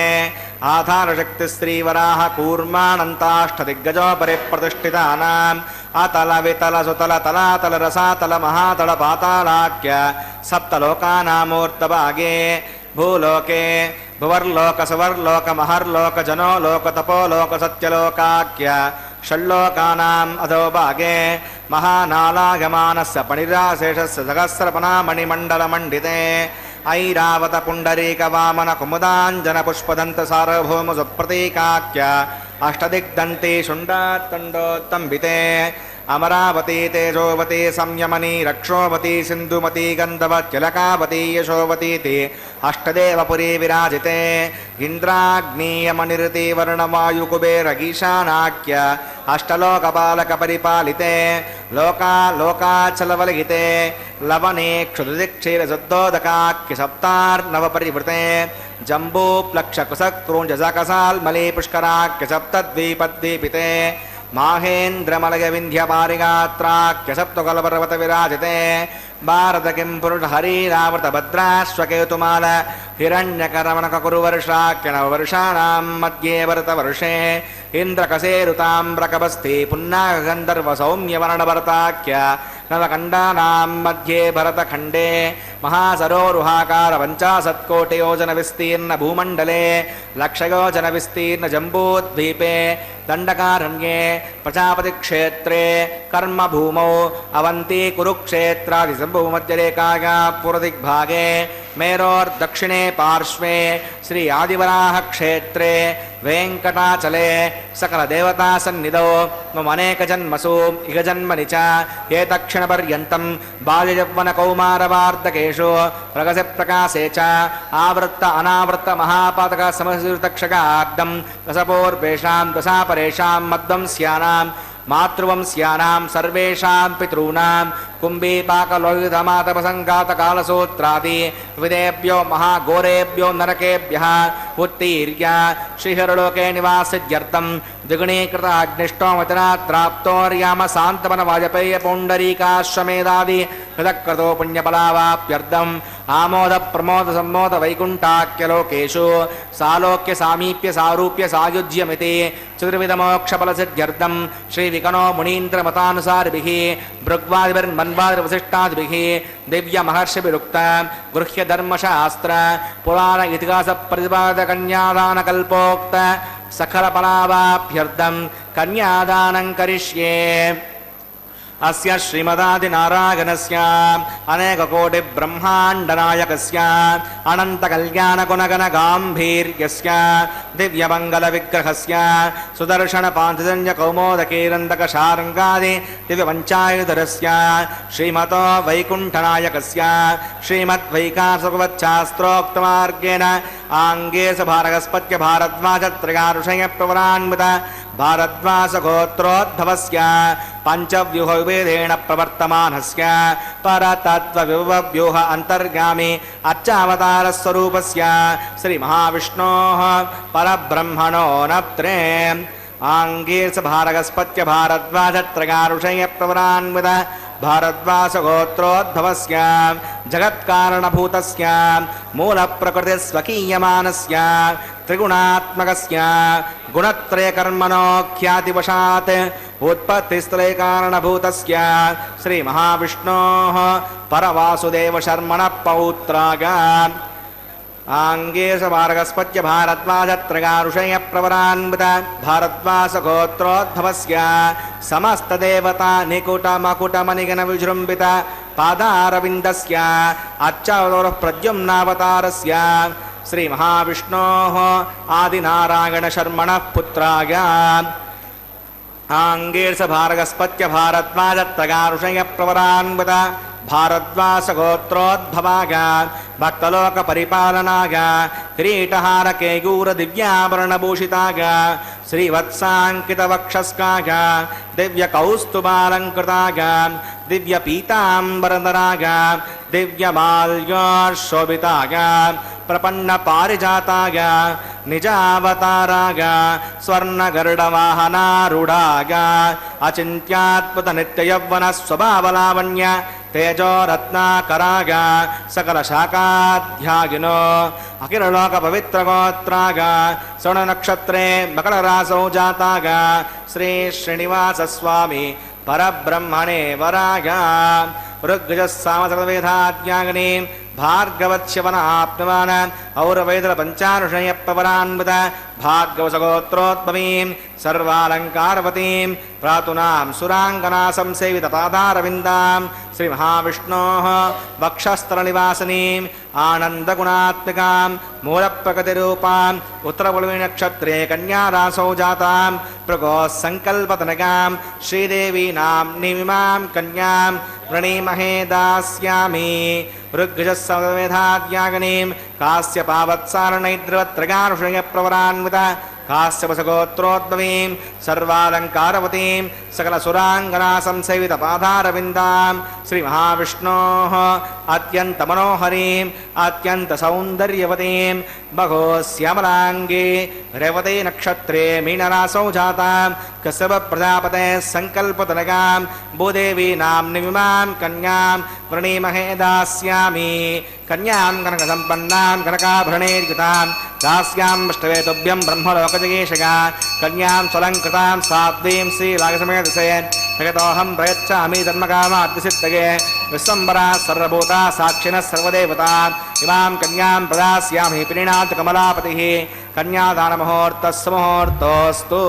आधारशक्तिस्त्रीवराह कूर्माणन्ताष्टदिग्गजो परिप्रतिष्ठितानाम् अतल वितल सुतल तलातल रसातल महातल पातालाख्य सप्तलोकानामूर्तभागे भूलोके भुवर्लोक सुवर्लोक महर्लोक जनो लोक तपोलोक सत्यलोकाख्य षण्लोकानाम् अधोभागे महानालागमानस्य पणिराशेषस्य सहस्रपनामणिमण्डलमण्डिते ऐरावत पुण्डरीक वामन कुमुदाञ्जन पुष्पदन्त सार्वभौम सुप्रतीकाख्य अष्टदिग्दन्ती शुण्डात्तण्डोत्तम्बिते अमरावती तेजोवती संयमनी रक्षोवती सिन्धुमती गन्धवत्यलकावती यशोवतीति अष्टदेवपुरी विराजिते इन्द्राग्नीयमनिरति वर्णवायुकुबेरगीशानाख्य अष्टलोकपालकपरिपालिते लोकाचलवलहिते लवने क्षुदिक्षीरशुद्धोदकाख्य सप्तार्णवपरिवृते जम्बूप्लक्षकुसक्रूञ्जकसाल्मली पुष्कराख्य सप्तद्वीपद्वीपिते माहेन्द्रमलयविन्ध्यपारिगात्राख्य सप्तकलपर्वत विराजिते भारत किं पुरुष हरीरावृत भद्राश्वकेतुमाल हिरण्यकरमणककुरुवर्षाख्य नववर्षाणां मध्ये भरतवर्षे इन्द्रकसेरुताम्रकबस्ति पुन्नागन्धर्व सौम्यवर्णभरताख्य नवकण्डानां मध्ये भरतखण्डे महासरोरुहाकार पञ्चाशत्कोटियोजनविस्तीर्ण भूमण्डले लक्षयोजनविस्तीर्ण जम्बूद्वीपे दण्डकारण्ये प्रजापतिक्षेत्रे कर्मभूमौ अवन्ती कुरुक्षेत्रादिशम्भुमध्यरेखाया पूर्वदिग्भागे मेरोर्दक्षिणे पार्श्वे श्री आदिवराहक्षेत्रे वेङ्कटाचले सकलदेवतासन्निधौ मम अनेकजन्मसु इहजन्मनि च एतक्षणपर्यन्तं बाल्ययौवनकौमारवार्धकेषु प्रगसप्रकाशे च आवृत्त अनावृत्त महापातकसमसृतक्षगाब्दं रसपूर्वेषां दशापरेषां मध्वंस्यानां मातृवंस्यानां सर्वेषां पितॄणां कुम्भीपाकलोहितमातपसङ्घातकालसूत्रादि विदेभ्यो महाघोरेभ्यो नरकेभ्यः उत्तीर्य श्रीहरलोके निवासित्यर्थं द्विगुणीकृताग्निष्टोमतिनात्राप्तोर्याम शान्तवनवाजपेय पुण्डरीकाश्वमेधादि हृदक्रतो पुण्यफलावाप्यर्थम् आमोद प्रमोद सम्मोद वैकुण्ठाख्यलोकेषु सालोक्य सामीप्य सारूप्य सायुज्यमिति चतुर्विधमोक्षफलसिद्ध्यर्थं श्रीविकनो मुनीन्द्रमतानुसारिभिः भृग्वादिभिर्मन्वादिवसिष्ठादिभिः दिव्यमहर्षिभिरुक्त गृह्यधर्मशास्त्र पुराण इतिहासप्रतिपादकन्यादानकल्पोक्त सकलफलावाप्यर्थं कन्यादानं करिष्ये अस्य श्रीमदादिनारायणस्य अनेककोटिब्रह्माण्डनायकस्य अनन्तकल्याणगुणगणगाम्भीर्यस्य दिव्यमङ्गलविग्रहस्य सुदर्शनपाञ्चजन्यकौमोदकीरन्दकशार्ङ्गादि दिव्यपञ्चायुधरस्य श्रीमतो वैकुण्ठनायकस्य श्रीमद्वैकासुकवच्छास्त्रोक्तमार्गेण आङ्गेश भारगस्पत्य भारद्वाजत्रयाऋषयप्रवरान्वित भारद्वासगोत्रोद्भवस्य पञ्चव्यूहविभेदेन प्रवर्तमानस्य परतत्त्वविभवव्यूह अन्तर्गामी अर्चावतारस्वरूपस्य श्रीमहाविष्णोः परब्रह्मणो नत्रे आङ्गीर्ष भारगस्पत्य भारद्वाजत्रयाऋषयप्रवरान्वित भारद्वासगोत्रोद्भवस्य जगत्कारणभूतस्य मूलप्रकृतिस्वकीयमानस्य त्रिगुणात्मकस्य गुणत्रयकर्मणो ख्यातिवशात् उत्पत्तिस्थलैकारणभूतस्य श्रीमहाविष्णोः परवासुदेवशर्मणः पौत्राग आङ्गेश भारगस्पत्य भारद्वाजत्रयाऋषयप्रवरान्वित भारद्वासगोत्रोद्भवस्य समस्तदेवता निकुटमकुटमनिगणविजृम्भित पादारविन्दस्य अर्चावतारः प्रद्युम्नावतारस्य श्रीमहाविष्णोः आदिनारायणशर्मणः पुत्राय आङ्गीर्ष भारगस्पत्य भारद्वाजत्रयाऋषयप्रवरान्वित भारद्वासगोत्रोद्भवाय भक्तलोकपरिपालनाय किरीटहारकेयूरदिव्याभरणभूषिताय श्रीवत्साङ्कितवक्षस्काय दिव्यकौस्तुभालङ्कृताय दिव्यपीताम्बरधराय दिव्यमाल्योशोभिताय प्रपन्नपारिजाताय निजावताराय स्वर्णगरुडवाहनारूढाय अचिन्त्याद्भुतनित्ययौवनस्वभावलावण्य तेजोरत्नाकराय सकलशाखाध्यायिनो अखिललोकपवित्रगोत्राय श्रवणनक्षत्रे मकररासौ जाताय श्रीश्रीनिवासस्वामी परब्रह्मणे वराय ऋग्गजस्सामसर्ववेदाज्ञाग्निं भार्गवत्स्यवनाप्नुवान् औरवैदलपञ्चानुषयप्रवरान्वित भार्गवसगोत्रोद्भवीं सर्वालङ्कारवतीं प्रातुनां सुराङ्गनासंसेवितपादारविन्दां श्रीमहाविष्णोः वक्षस्थलनिवासिनीम् आनन्दगुणात्मिकां मूलप्रकृतिरूपाम् उत्तरपुलविनक्षत्रे कन्यारासौ जातां प्रगोः सङ्कल्पतनकां श्रीदेवीनां निमिमां कन्यां वृणीमहे दास्यामि ऋग्गजस्समेधाज्ञाग्निं कास्यपावत्सारणैद्रवत्रगानुषयप्रवरान्वित काश्यपसगोत्रोद्भवीं सर्वालङ्कारवतीं सकलसुराङ्गनासंसेवितपादारविन्दां श्रीमहाविष्णोः अत्यन्तमनोहरीम् अत्यन्तसौन्दर्यवतीं बघोश्यामलाङ्गी रेवती नक्षत्रे मीनरासौ जातां कश्यपप्रजापतेः सङ्कल्पतनकां भूदेवीनां निमिमां कन्यां वृणीमहे दास्यामि कन्यां कनकसम्पन्नां कनकाभरणैर्युतां दास्यामष्टवे तुभ्यं ब्रह्मलोकजगेशगा कन्यां स्वलङ्कृतां साध्वीं श्रीरागसमेतसेन जगतोऽहं प्रयच्छामि धर्मकामाद्यसिद्धये विश्वम्बरा सर्वभूता साक्षिणः सर्वदेवता इमां कन्यां प्रदास्यामि प्रीणात् कमलापतिः कन्यादानमुहूर्तस्य मुहूर्तोऽस्तु।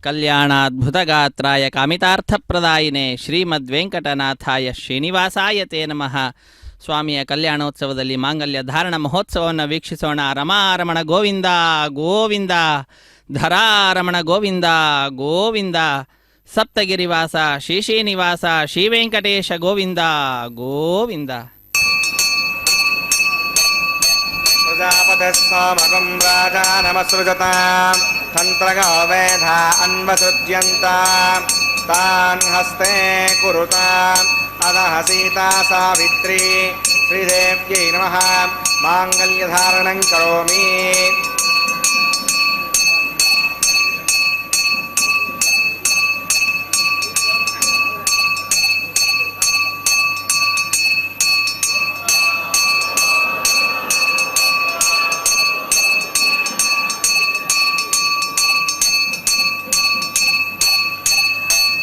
ಕಲ್ಯಾಣಾದ್ಭುತಗಾತ್ರಾಯ ಕಾಮಿತಾರ್ಥಪ್ರದಾಯಿನೇ ಶ್ರೀಮದ್ವೆಂಕಟನಾಥಾಯ ಶ್ರೀನಿವಾಸಾಯ ತೇ ನಮಃ. ಸ್ವಾಮಿಯ ಕಲ್ಯಾಣೋತ್ಸವದಲ್ಲಿ ಮಾಂಗಲ್ಯ ಧಾರಣ ಮಹೋತ್ಸವವನ್ನು ವೀಕ್ಷಿಸೋಣ. ರಮಾರಮಣ ಗೋವಿಂದ ಗೋವಿಂದ, ಧರಾರಮಣ ಗೋವಿಂದ ಗೋವಿಂದ, ಸಪ್ತಗಿರಿವಾಸ ಶ್ರೀನಿವಾಸ ಶ್ರೀವೆಂಕಟೇಶ ಗೋವಿಂದ ಗೋವಿಂದ. ಪ್ರಜಾಪತಿಸ್ವಾಮಕಂ ರಾಜಾನಮಸೃಜತಾಂ ತಂತ್ರಗಾವೇಧ ಅನ್ವಸೃಜ್ಯಂತಾಂ ತಾನ್ ಹಸ್ತೆ ಕುರುತಾಂ ಅದಃ ಸೀತಾ ಸಾವಿತ್ರಿ ಶ್ರೀದೇವ್ಯೈ ನಮಃ. ಮಾಂಗಲ್ಯಧಾರಣಂ ಕರೋಮಿ.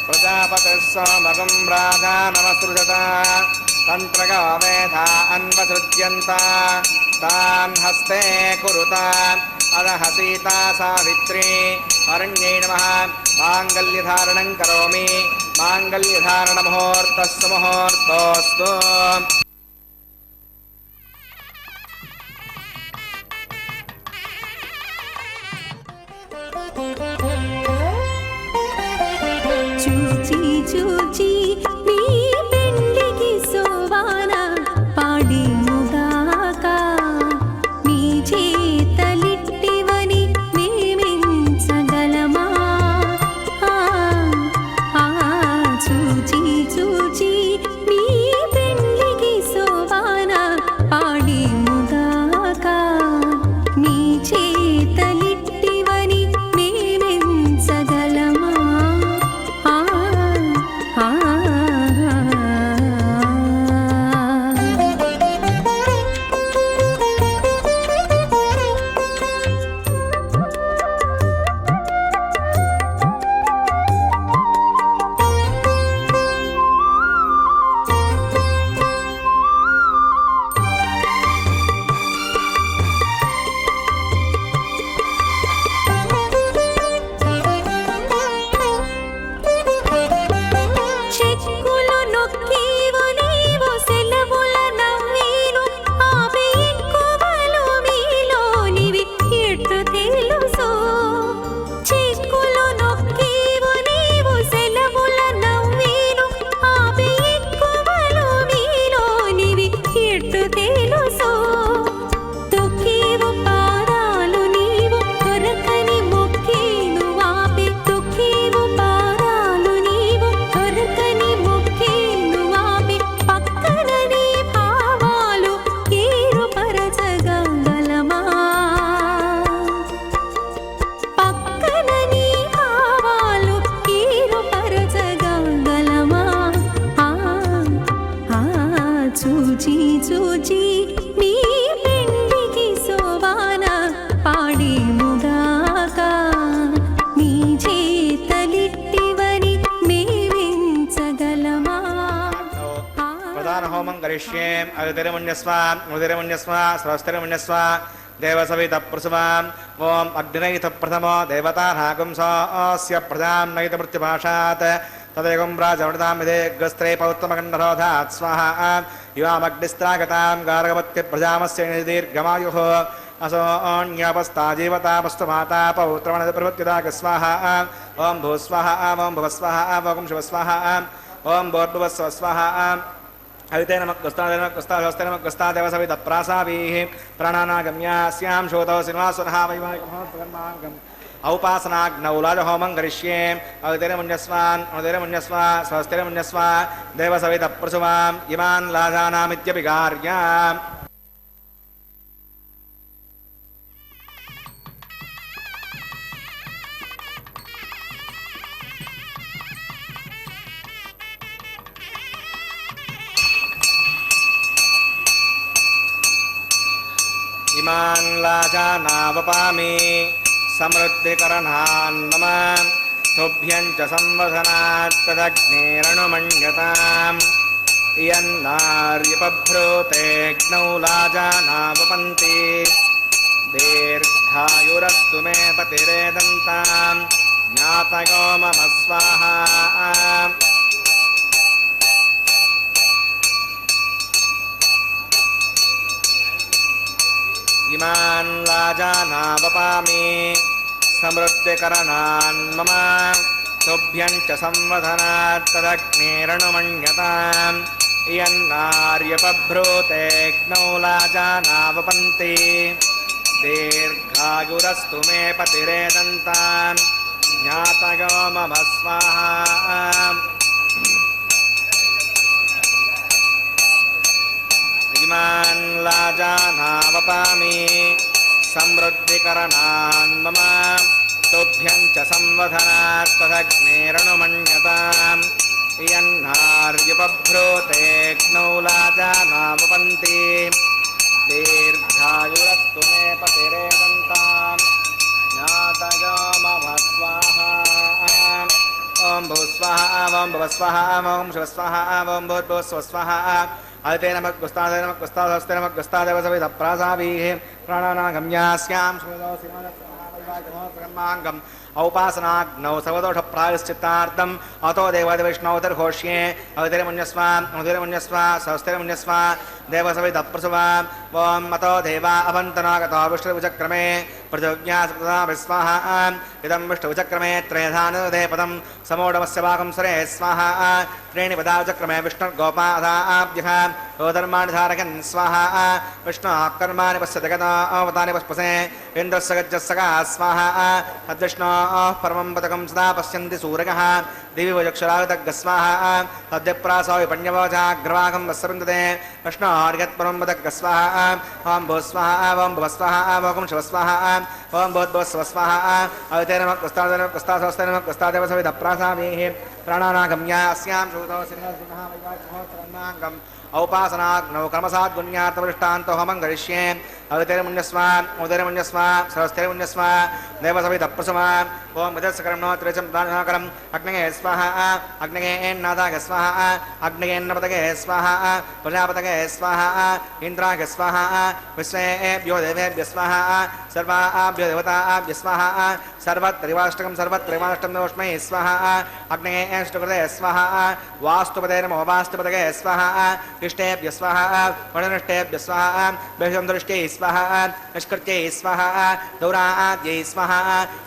प्रजापतिस्वामकं राजानमसृजता तन्त्रगावेधा अन्वसृज्यन्ता तान् हस्ते कुरुता अदः सीता सावित्री अरण्यै नमः. माङ्गल्यधारणं करोमि. माङ्गल्यधारणमुहूर्तस्य मुहूर्तोऽस्तु. చూచి చూచి మీ పెండికి సోవాన పాడి ముగాక నీ చేతలిట్టివని మేమించగలమా? చూచి చూచి మీ పెండికి సోవాన పాడి ముగాక నీ చేతలిట్టివని మేమించగలమా? చెక్కులు నొక్కివు నీవు సెలవుల నవ్వీను ఆపి ఎక్కువలు మీలోనివి ఎట్టు తెలుసు? చెక్కులు నొక్కివు నీవు సెలవుల నవ్వీను ఆపి ఎక్కువలు మీలోనివి ఎట్టు తెలుసు? తొక్కివు పాదాలు నీవు దొరకని మొక్కేను ఆపి తొక్కివు పాదాలు నీవు దొరకని మొక్కేను ఆపి పక్కన నీ భావాలు ఏరుపరచగలమా? పక్కన నీ భావాలు ఏరుపరచగలమా? చూచి చూచి మీ పెండికి సోవాన పాడి ముగాక నీ చేతలిట్టివని మేమించగలమా? ప్రధాన హోమం కరిష్యే. అదితిరముణ్యస్వ ముదిరముణ్యస్వ స్రవస్తిరముణ్యస్వ దేవసవిత ప్రసువాం. ఓం అగ్నినైత ప్రథమో దేవతానాగుంసోస్య ప్రజాం నైత మృత్యుభాషాత్ తదేకం రాజమృతాం విదేగ్రస్త్రే పౌత్తమఖండరోధాత్ స్వాహా. ఇవామగ్నిస్త్రాగతాం గార్గవత్య ప్రజామస్య దీర్ఘమాయుః असोऽन्यपस्ताजीवतापस्तु माता पौत्रमणप्रभृत्युदाग स्वाहा. ओं भूस्वाहा ओं भुवस्वाहा ओं शिवस्वाहा ओं भूर्भुवस्व स्वाहा. अविते नमः कुस्ता देवसवित प्रासाभिः प्राणानागम्यास्यां शोतौ श्रीनिवासुरः वैवाहिकमहोत्सवन्मार्गम् औपासनाग्नौ लाजहोमं करिष्ये. अवितेरमुण्यस्व स्वस्तिरमुण्यस्व देवसवित प्रसुवां इमान् लाजानामित्यपि कार्याम्. इमान् लाजानावपामि समृद्धिकरणान् मम तुभ्यं च संवसनात् तदग्नेरनुमन्यताम्. इयन्नार्यपभ्रूतेऽग्नौ लाजानावपन्ति दीर्घायुरस्तु मे पतिरेदन्ताम्. ज्ञातयो मम स्वाहा इमान् राजानावपामि समृद्धिकरणान् मम तुभ्यं च संवदनात् तदग्निरनुमण्यताम् इयन्नार्यपभ्रूतेऽग्नौ लाजानावपन्ति दीर्घायुरस्तु मे पतिरेदन्ताम् ज्ञातयो मम स्वाहा इमान् लाजानावपामि समृद्धिकरणान् मम तुभ्यं च संवदनात् तदग्निरनुमण्यताम् इयन्नार्यपभ्रूतेऽग्नौ लाजानावपन्ति दीर्घायुरस्तु मे पतिरेदन्ताम् ज्ञातयो मम स्वाहा ॐ भूस्वाहा ॐ भुवस्वाहा ॐ शिवस्वाहा ॐ भूर्भुवस्वस्वाहा आदिते नमः गुस्तादे नमः गुस्तादस्ते नमः गुस्तादेव सवितः प्रासाभिः प्राणानागम्यास्यां श्रीमदस्वाहाङ्गम् औपासनाग्नौ सर्वदोष प्रायश्चित्तार्थम् अतो देवादिविष्णौतिर्घोष्ये अवतिर्मुन्यस्वा अवतिर्मुन्यस्वा सहस्तिर्मुन्यस्वा देवसवितः प्रसुवा ॐ अतो देवा अवन्तनागतो विष्णुविचक्रमे पृथिव्या स्वाहा इदं विष्णुविचक्रमे त्रयधानुदे पदं समोढमस्य वाकं सरे स्वाहा त्रीणि पदाचक्रमे विष्णुर्गोपादाभ्यः गोधर्माणि धारयन् स्वाहा विष्णुः कर्माणि पश्य जगता अवतानि पश्पसे इन्द्रस्य गज्जस्सका स्वाहा तद्विष्णोः परमं पदकं सदा पश्यन्ति सूरयः दिवि वचक्षरागतग् स्वाहा तद्यप्रासो विपण्यवोचाग्रवाकं वत्सविन्दते विष्णोर्यत्परं पदग् स्वाहा ॐ भूस्वाहा ॐ भुवस्वाहा ॐ शिवस्वाहा ॐ भूद्भुवस्वस्वाहा अवितेनमः कुस्तासहस्तेनमः कुस्तादेव सवितः प्रासाभिः प्राणानागम्या अस्यां श्रुतौ सिंहसिंहः वैवाचमोत्सरन्नाङ्गम् औपासनाग्नौ कर्मसाद्गुण्यार्थपृष्टान्तो होमं करिष्ये अवितेर्मुन्यस्वा उदयमुन्यस्वा सहस्तेर्मुन्यस्वा देवसवितः प्रसुवा ॐ विदस्कर्मणो त्रिचं प्राणाकरम् अग्नये स्वाहा अग्नये एन्नादाय स्वाहा अग्नयेन्नपतये स्वाहा प्रजापतये स्वाहा इन्द्राय स्वाहा विश्वेभ्यो देवेभ्यः स्वाहा सर्वाभ्यो देवताभ्य स्वाहा सर्वत्रिवाष्टकं सर्वत्रिवाष्टमोष्मै स्वाहा अग्नये अष्टकृते स्वाहा वास्तुपदे नमो वास्तुपतये स्वाहा इष्टेभ्य स्वाहा वणनिष्टेभ्य स्वाहा बेषन्दृष्ट्यै स्वाहा निष्कृत्यै स्वाहा दौराद्यै स्वाहा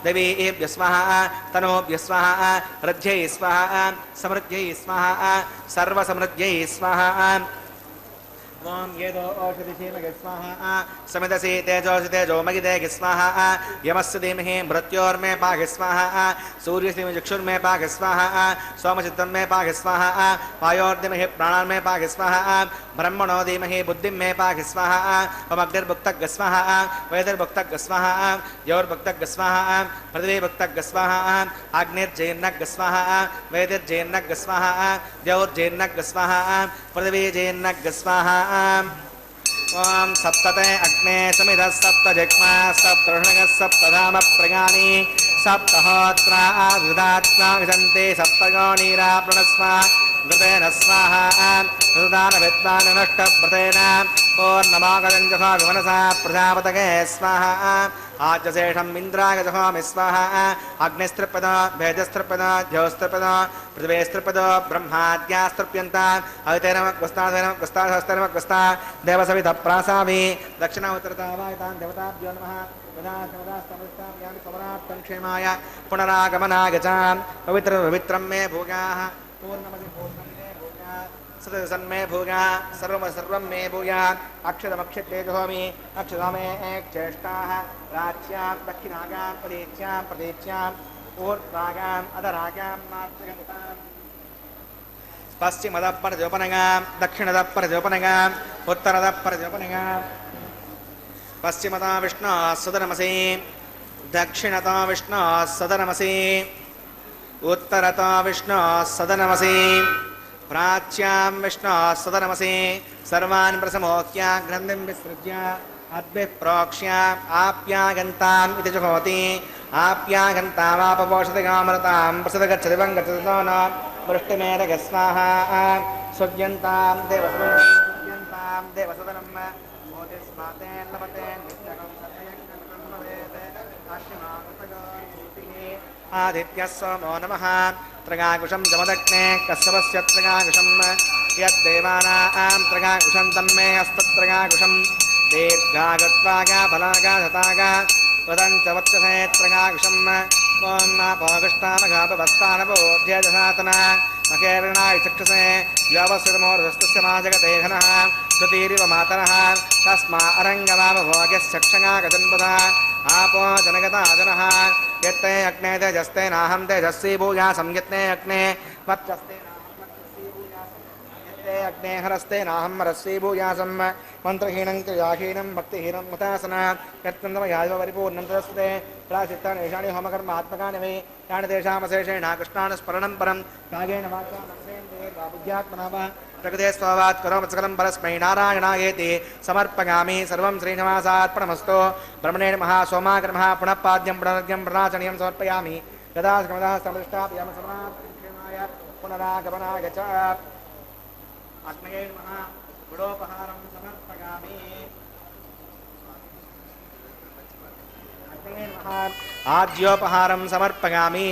देवीभ्य स्वाहा तनोभ्य स्वाहा रज्यै स्वाहा समृद्ध्यै स्वाहा सर्वसमृद्ध्यै स्वाहा ॐ येदो औषधिषीमगे स्वाहा समिदसि तेजोसि तेजोमगिदे स्वाहा यमस्य धीमहि मृत्योर्मे पाहि स्वाहा सूर्यस्य चक्षुर्मे पाहि स्वाहा सोमचित्तं मे पाहि स्वाहा वायोर्धीमहि प्राणान्मे पाहि स्वाहा ब्रह्मणो धीमहि बुद्धिं मे पाहि स्वाहा अग्निर्भुक्तग् स्वाहा वेदिर्भुक्तग् स्वाहा योर्भुक्तग् स्वाहा पृथिवीभुक्तग् स्वाहा अग्निर्जैर्नग् स्वाहा वेदिर्जैर्नग् स्वाहा द्यौर्जैर्नग् स्वाहा पृथिवीजैर्नग् स्वाहा ॐ सप्तते अग्ने समिधः सप्तजग्मा सप्तऋषणः सप्तधाम प्रगानि सप्तहोत्रा विदात्मा विशन्ति सप्तगोणीरा प्रणस्वा घृतेन स्वाहा ऋदानविद्वान् नष्टव्रतेन पूर्णमागतं जहामि मनसा प्रजापतये स्वाहा आज्यशेषम् इन्द्राय जहामि स्वाहा अग्निस्त्रिपद भेजस्त्रिपद ज्योस्त्रिपद पृथिवीस्त्रिपद ब्रह्माद्यास्तृप्यन्ताम् अवितेनमः कुस्तादेनमः कुस्ताहस्तेनमः कुस्ता देवसवितः प्रासामि दक्षिणावतरतावायतान् देवताभ्यो नमः यदास्तमस्ताभ्यामि समरार्थं क्षेमाय पुनरागमनाय च पवित्रं मे भूयाः पूर्णमसि पूर्णं मे भूयाः सतसन्मे भूया सर्वं मे भूया अक्षतमक्षते जुहोमि अक्षतमे चेष्टाः राज्यां दक्षिणागां प्रदेच्यां ऊर्ध्वागाम् अधरागां मातृगन्ताम् पश्चिमतः परजोपनगां दक्षिणतः परजोपनगाम् उत्तरतः परजोपनगाम् पश्चिमतः विष्णुः सदनमसि दक्षिणतः विष्णुः सदनमसि उत्तरतः विष्णुः सदनमसि प्राच्यां विष्णुः सदनमसि सर्वान् प्रसमोक्य ग्रन्थिं विसृज्य अद्भिः प्रोक्ष्य आप्यागन्ताम् इति जुहोति आप्यागन्तामापपोषति कामरतां प्रसदगच्छति वङ्गच्छति न वृष्टिमेरग स्वाहा सुज्यन्तां देवसदनं मोति स्मातेन लभते नित्यकं सत्यं भवेत् अश्विनाकृतगोर्भूतिः आदित्यः सोमो नमः त्रगाकुशं जमदग्ने कश्यपस्य त्रगाकुशं यद्देवानां त्रगाकुशं तन्मे हस्तत्रगाकुशं दीर्घागत्वागा फलागा धतागा वदञ्च वत्ससे त्रगाकुशम् ॐ नापोगष्टामघापवस्तानपोऽध्यजसातना मकेर्णाय चक्षुषे व्यावस्यतमोरस्तस्य मा जगते घनः श्रुतिरिव मातरः तस्मा अरङ्गमामभोग्यश्चक्षगागजन्बधः आपो जनगता जनः यत्ते अग्ने तेजस्ते नाहं तेजस्वी भूयासं यत्ने अग्ने वत्सस्ते अग्ने हरस्ते नाहं हरस्वी भूयासं मन्त्रहीनं क्रियाहीनं भक्तिहीनं मुतासन यत्नन्दमयादिव परिपूर्णं तदस्ते प्राचित्तानि ईशानि होमकर्मात्मकानि वै यानि तेषामशेषेण कृष्णानुस्मरणं परं रागेण वाचा मनसेन्द्रियैर्वा बुद्ध्यात्मना वा प्रकृते स्वभावात् करोमत्सकलं परस्मै नारायणायेति समर्पयामि सर्वं श्रीनिवासार्पणमस्तु ब्रह्मणे नमः सोमाग्रमः पुनः पाद्यं पुनर्घ्यं प्रणाचनीयं समर्पयामि यदा स्मृतः समृष्टाप्याम समाप्तिक्षेमाय पुनरागमनाय च अग्नये नमः गुडोपहारं समर्पयामि अग्नये नमः आज्योपहारं समर्पयामि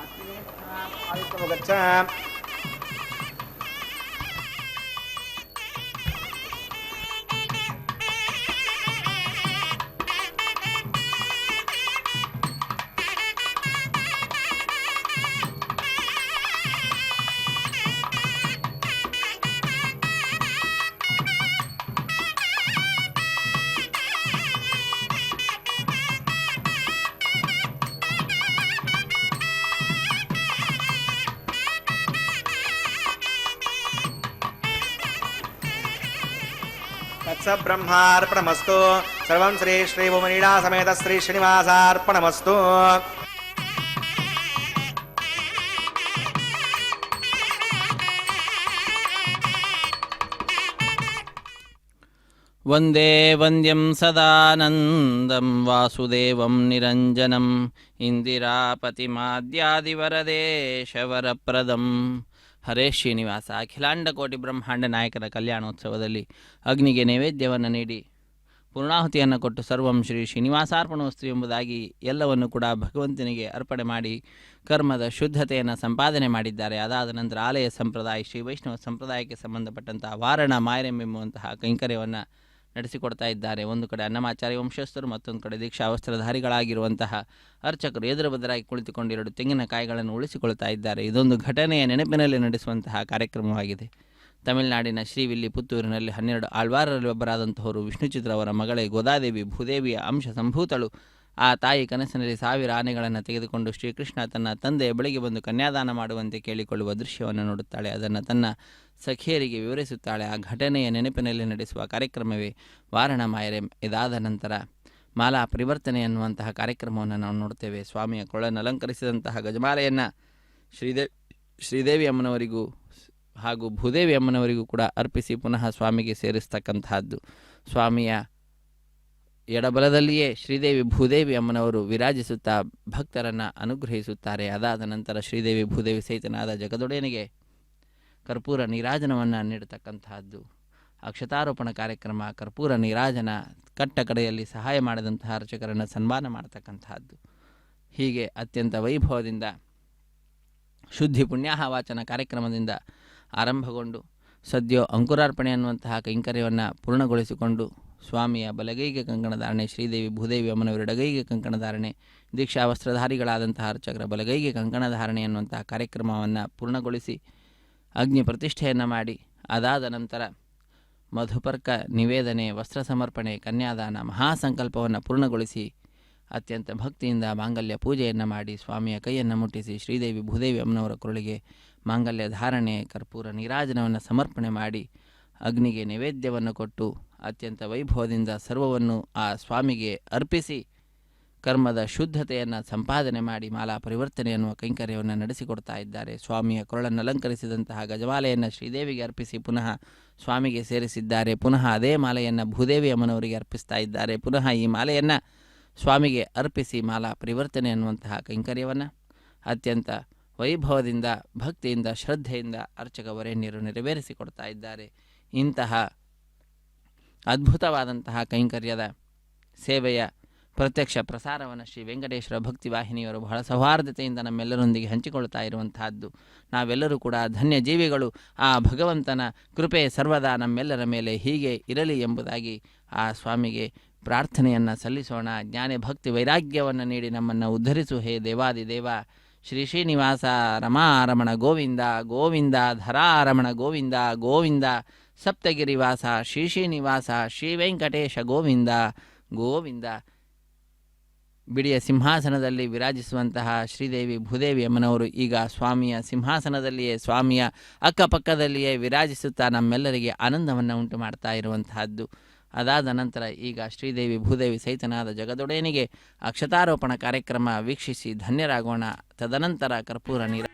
अग्नये नमः आयुष्यमुगच्छ ब्रह्मार्पणमस्तु सर्वं श्री श्रीभुवनीडा समेत श्री श्रीनिवासार्पणमस्तु ವಂದೇ ವಂದ್ಯಂ ಸದಾನಂದಂ ವಾಸುದೇವಂ ನಿರಂಜನಂ ಇಂದಿರಾಪತಿಮಾದ್ಯಾದಿವರದೇಶವರಪ್ರದಂ. ಹರೇ ಶ್ರೀನಿವಾಸ. ಅಖಿಲಾಂಡ ಕೋಟಿ ಬ್ರಹ್ಮಾಂಡ ನಾಯಕರ ಕಲ್ಯಾಣೋತ್ಸವದಲ್ಲಿ ಅಗ್ನಿಗೆ ನೈವೇದ್ಯವನ್ನು ನೀಡಿ ಪೂರ್ಣಾಹುತಿಯನ್ನು ಕೊಟ್ಟು ಸರ್ವಂ ಶ್ರೀ ಶ್ರೀನಿವಾಸಾರ್ಪಣೋಸ್ತು ಎಂಬುದಾಗಿ ಎಲ್ಲವನ್ನು ಕೂಡ ಭಗವಂತನಿಗೆ ಅರ್ಪಣೆ ಮಾಡಿ ಕರ್ಮದ ಶುದ್ಧತೆಯನ್ನು ಸಂಪಾದನೆ ಮಾಡಿದ್ದಾರೆ. ಅದಾದ ನಂತರ ಆಲಯ ಸಂಪ್ರದಾಯ ಶ್ರೀ ವೈಷ್ಣವ ಸಂಪ್ರದಾಯಕ್ಕೆ ಸಂಬಂಧಪಟ್ಟಂತಹ ವಾರಣ ಮಾಯರೆಂಬೆಂಬುವಂತಹ ಕೈಂಕರ್ಯವನ್ನು ನಡೆಸಿಕೊಡ್ತಾ ಇದ್ದಾರೆ. ಒಂದು ಕಡೆ ಅನ್ನಮಾಚಾರ್ಯ ವಂಶಸ್ಥರು, ಮತ್ತೊಂದು ಕಡೆ ದೀಕ್ಷಾ ವಸ್ತ್ರಧಾರಿಗಳಾಗಿರುವಂತಹ ಅರ್ಚಕರು ಎದುರು ಬದರಾಗಿ ಕುಳಿತುಕೊಂಡಿರಲು ತೆಂಗಿನಕಾಯಿಗಳನ್ನು ಉಳಿಸಿಕೊಳ್ತಾ ಇದ್ದಾರೆ. ಇದೊಂದು ಘಟನೆಯ ನೆನಪಿನಲ್ಲಿ ನಡೆಸುವಂತಹ ಕಾರ್ಯಕ್ರಮವಾಗಿದೆ. ತಮಿಳುನಾಡಿನ ಶ್ರೀವಿಲ್ಲಿ ಪುತ್ತೂರಿನಲ್ಲಿ 12 ಆಳ್ವಾರರಲ್ಲಿ ಒಬ್ಬರಾದಂತಹವರು ವಿಷ್ಣುಚಿತ್ರವರ ಮಗಳೇ ಗೋದಾದೇವಿ ಭೂದೇವಿಯ ಅಂಶ ಸಂಭೂತಳು. ಆ ತಾಯಿ ಕನಸಿನಲ್ಲಿ 1000 ಆನೆಗಳನ್ನು ತೆಗೆದುಕೊಂಡು ಶ್ರೀಕೃಷ್ಣ ತನ್ನ ತಂದೆ ಬಳಿಗೆ ಬಂದು ಕನ್ಯಾದಾನ ಮಾಡುವಂತೆ ಕೇಳಿಕೊಳ್ಳುವ ದೃಶ್ಯವನ್ನು ನೋಡುತ್ತಾಳೆ. ಅದನ್ನು ತನ್ನ ಸಖಿಯರಿಗೆ ವಿವರಿಸುತ್ತಾಳೆ. ಆ ಘಟನೆಯ ನೆನಪಿನಲ್ಲಿ ನಡೆಸುವ ಕಾರ್ಯಕ್ರಮವೇ ವಾರಣ ಮಾಯರೆ. ಇದಾದ ನಂತರ ಮಾಲಾ ಪರಿವರ್ತನೆ ಎನ್ನುವಂತಹ ಕಾರ್ಯಕ್ರಮವನ್ನು ನಾವು ನೋಡ್ತೇವೆ. ಸ್ವಾಮಿಯ ಕೊಳನ್ನು ಅಲಂಕರಿಸಿದಂತಹ ಗಜಮಾಲೆಯನ್ನು ಶ್ರೀದೇವಿ ಅಮ್ಮನವರಿಗೂ ಹಾಗೂ ಭೂದೇವಿ ಅಮ್ಮನವರಿಗೂ ಕೂಡ ಅರ್ಪಿಸಿ ಪುನಃ ಸ್ವಾಮಿಗೆ ಸೇರಿಸ್ತಕ್ಕಂತಹದ್ದು. ಸ್ವಾಮಿಯ ಎಡಬಲದಲ್ಲಿಯೇ ಶ್ರೀದೇವಿ ಭೂದೇವಿ ಅಮ್ಮನವರು ವಿರಾಜಿಸುತ್ತಾ ಭಕ್ತರನ್ನು ಅನುಗ್ರಹಿಸುತ್ತಾರೆ. ಅದಾದ ನಂತರ ಶ್ರೀದೇವಿ ಭೂದೇವಿ ಸಹಿತನಾದ ಜಗದೊಡೆಯನಿಗೆ ಕರ್ಪೂರ ನೀರಾಜನವನ್ನು ನೀಡತಕ್ಕಂತಹದ್ದು. ಅಕ್ಷತಾರೋಪಣ ಕಾರ್ಯಕ್ರಮ, ಕರ್ಪೂರ ನೀರಾಜನ, ಕಟ್ಟ ಕಡೆಯಲ್ಲಿ ಸಹಾಯ ಮಾಡಿದಂತಹ ಅರ್ಚಕರನ್ನು ಸನ್ಮಾನ ಮಾಡತಕ್ಕಂತಹದ್ದು. ಹೀಗೆ ಅತ್ಯಂತ ವೈಭವದಿಂದ ಶುದ್ಧಿ ಪುಣ್ಯಾಹ ವಾಚನ ಕಾರ್ಯಕ್ರಮದಿಂದ ಆರಂಭಗೊಂಡು ಸದ್ಯೋ ಅಂಕುರಾರ್ಪಣೆ ಅನ್ನುವಂತಹ ಕೈಂಕರ್ಯವನ್ನು ಪೂರ್ಣಗೊಳಿಸಿಕೊಂಡು ಸ್ವಾಮಿಯ ಬಲಗೈಗೆ ಕಂಕಣಧಾರಣೆ, ಶ್ರೀದೇವಿ ಭೂದೇವಿ ಅಮ್ಮನವರ ಎಡಗೈಗೆ ಕಂಕಣಧಾರಣೆ, ದೀಕ್ಷಾ ವಸ್ತ್ರಧಾರಿಗಳಾದಂತಹ ಅರ್ಚಕರ ಬಲಗೈಗೆ ಕಂಕಣಧಾರಣೆ ಅನ್ನುವಂತಹ ಕಾರ್ಯಕ್ರಮವನ್ನು ಪೂರ್ಣಗೊಳಿಸಿ ಅಗ್ನಿ ಪ್ರತಿಷ್ಠೆಯನ್ನು ಮಾಡಿ ಅದಾದ ನಂತರ ಮಧುಪರ್ಕ ನಿವೇದನೆ, ವಸ್ತ್ರ ಸಮರ್ಪಣೆ, ಕನ್ಯಾದಾನ, ಮಹಾಸಂಕಲ್ಪವನ್ನು ಪೂರ್ಣಗೊಳಿಸಿ ಅತ್ಯಂತ ಭಕ್ತಿಯಿಂದ ಮಾಂಗಲ್ಯ ಪೂಜೆಯನ್ನು ಮಾಡಿ ಸ್ವಾಮಿಯ ಕೈಯನ್ನು ಮುಟ್ಟಿಸಿ ಶ್ರೀದೇವಿ ಭೂದೇವಿ ಅಮ್ಮನವರ ಕೊರಳಿಗೆ ಮಾಂಗಲ್ಯ ಧಾರಣೆ, ಕರ್ಪೂರ ನೀರಾಜನವನ್ನು ಸಮರ್ಪಣೆ ಮಾಡಿ ಅಗ್ನಿಗೆ ನೈವೇದ್ಯವನ್ನು ಕೊಟ್ಟು ಅತ್ಯಂತ ವೈಭವದಿಂದ ಸರ್ವವನ್ನು ಆ ಸ್ವಾಮಿಗೆ ಅರ್ಪಿಸಿ ಕರ್ಮದ ಶುದ್ಧತೆಯನ್ನು ಸಂಪಾದನೆ ಮಾಡಿ ಮಾಲಾ ಪರಿವರ್ತನೆ ಎನ್ನುವ ಕೈಂಕರ್ಯವನ್ನು ನಡೆಸಿಕೊಡ್ತಾ ಇದ್ದಾರೆ. ಸ್ವಾಮಿಯ ಕೊರಳನ್ನು ಅಲಂಕರಿಸಿದಂತಹ ಗಜಮಾಲೆಯನ್ನು ಶ್ರೀದೇವಿಗೆ ಅರ್ಪಿಸಿ ಪುನಃ ಸ್ವಾಮಿಗೆ ಸೇರಿಸಿದ್ದಾರೆ. ಪುನಃ ಅದೇ ಮಾಲೆಯನ್ನು ಭೂದೇವಿ ಅಮ್ಮನವರಿಗೆ ಅರ್ಪಿಸ್ತಾ ಇದ್ದಾರೆ. ಪುನಃ ಈ ಮಾಲೆಯನ್ನು ಸ್ವಾಮಿಗೆ ಅರ್ಪಿಸಿ ಮಾಲಾ ಪರಿವರ್ತನೆ ಅನ್ನುವಂತಹ ಕೈಂಕರ್ಯವನ್ನು ಅತ್ಯಂತ ವೈಭವದಿಂದ ಭಕ್ತಿಯಿಂದ ಶ್ರದ್ಧೆಯಿಂದ ಅರ್ಚಕ ವರೇಣ್ಯರು ನೆರವೇರಿಸಿಕೊಡ್ತಾ ಇದ್ದಾರೆ. ಇಂತಹ ಅದ್ಭುತವಾದಂತಹ ಕೈಂಕರ್ಯದ ಸೇವೆಯ ಪ್ರತ್ಯಕ್ಷ ಪ್ರಸಾರವನ್ನು ಶ್ರೀ ವೆಂಕಟೇಶ್ವರ ಭಕ್ತಿ ವಾಹಿನಿಯವರು ಬಹಳ ಸೌಹಾರ್ದತೆಯಿಂದ ನಮ್ಮೆಲ್ಲರೊಂದಿಗೆ ಹಂಚಿಕೊಳ್ತಾ ಇರುವಂತಹದ್ದು. ನಾವೆಲ್ಲರೂ ಕೂಡ ಧನ್ಯ ಜೀವಿಗಳು. ಆ ಭಗವಂತನ ಕೃಪೆ ಸರ್ವದಾ ನಮ್ಮೆಲ್ಲರ ಮೇಲೆ ಹೀಗೆ ಇರಲಿ ಎಂಬುದಾಗಿ ಆ ಸ್ವಾಮಿಗೆ ಪ್ರಾರ್ಥನೆಯನ್ನು ಸಲ್ಲಿಸೋಣ. ಜ್ಞಾನ ಭಕ್ತಿ ವೈರಾಗ್ಯವನ್ನು ನೀಡಿ ನಮ್ಮನ್ನು ಉದ್ಧರಿಸು ಹೇ ದೇವಾದಿದೇವ. ಶ್ರೀ ಶ್ರೀನಿವಾಸ ರಮಾರಮಣ ಗೋವಿಂದ ಗೋವಿಂದ, ಧರಾರಮಣ ಗೋವಿಂದ ಗೋವಿಂದ, ಸಪ್ತಗಿರಿವಾಸ ಶ್ರೀ ಶ್ರೀನಿವಾಸ ಶ್ರೀ ವೆಂಕಟೇಶ ಗೋವಿಂದ ಗೋವಿಂದ. ಬಿಡಿಯ ಸಿಂಹಾಸನದಲ್ಲಿ ವಿರಾಜಿಸುವಂತಹ ಶ್ರೀದೇವಿ ಭೂದೇವಿ ಅಮ್ಮನವರು ಈಗ ಸ್ವಾಮಿಯ ಸಿಂಹಾಸನದಲ್ಲಿಯೇ, ಸ್ವಾಮಿಯ ಅಕ್ಕಪಕ್ಕದಲ್ಲಿಯೇ ವಿರಾಜಿಸುತ್ತಾ ನಮ್ಮೆಲ್ಲರಿಗೆ ಆನಂದವನ್ನು ಉಂಟು ಮಾಡ್ತಾ ಇರುವಂತಹದ್ದು. ಅದಾದ ನಂತರ ಈಗ ಶ್ರೀದೇವಿ ಭೂದೇವಿ ಸಹಿತನಾದ ಜಗದೊಡೆಯನಿಗೆ ಅಕ್ಷತಾರೋಪಣ ಕಾರ್ಯಕ್ರಮ ವೀಕ್ಷಿಸಿ ಧನ್ಯರಾಗೋಣ. ತದನಂತರ ಕರ್ಪೂರ ನೀರ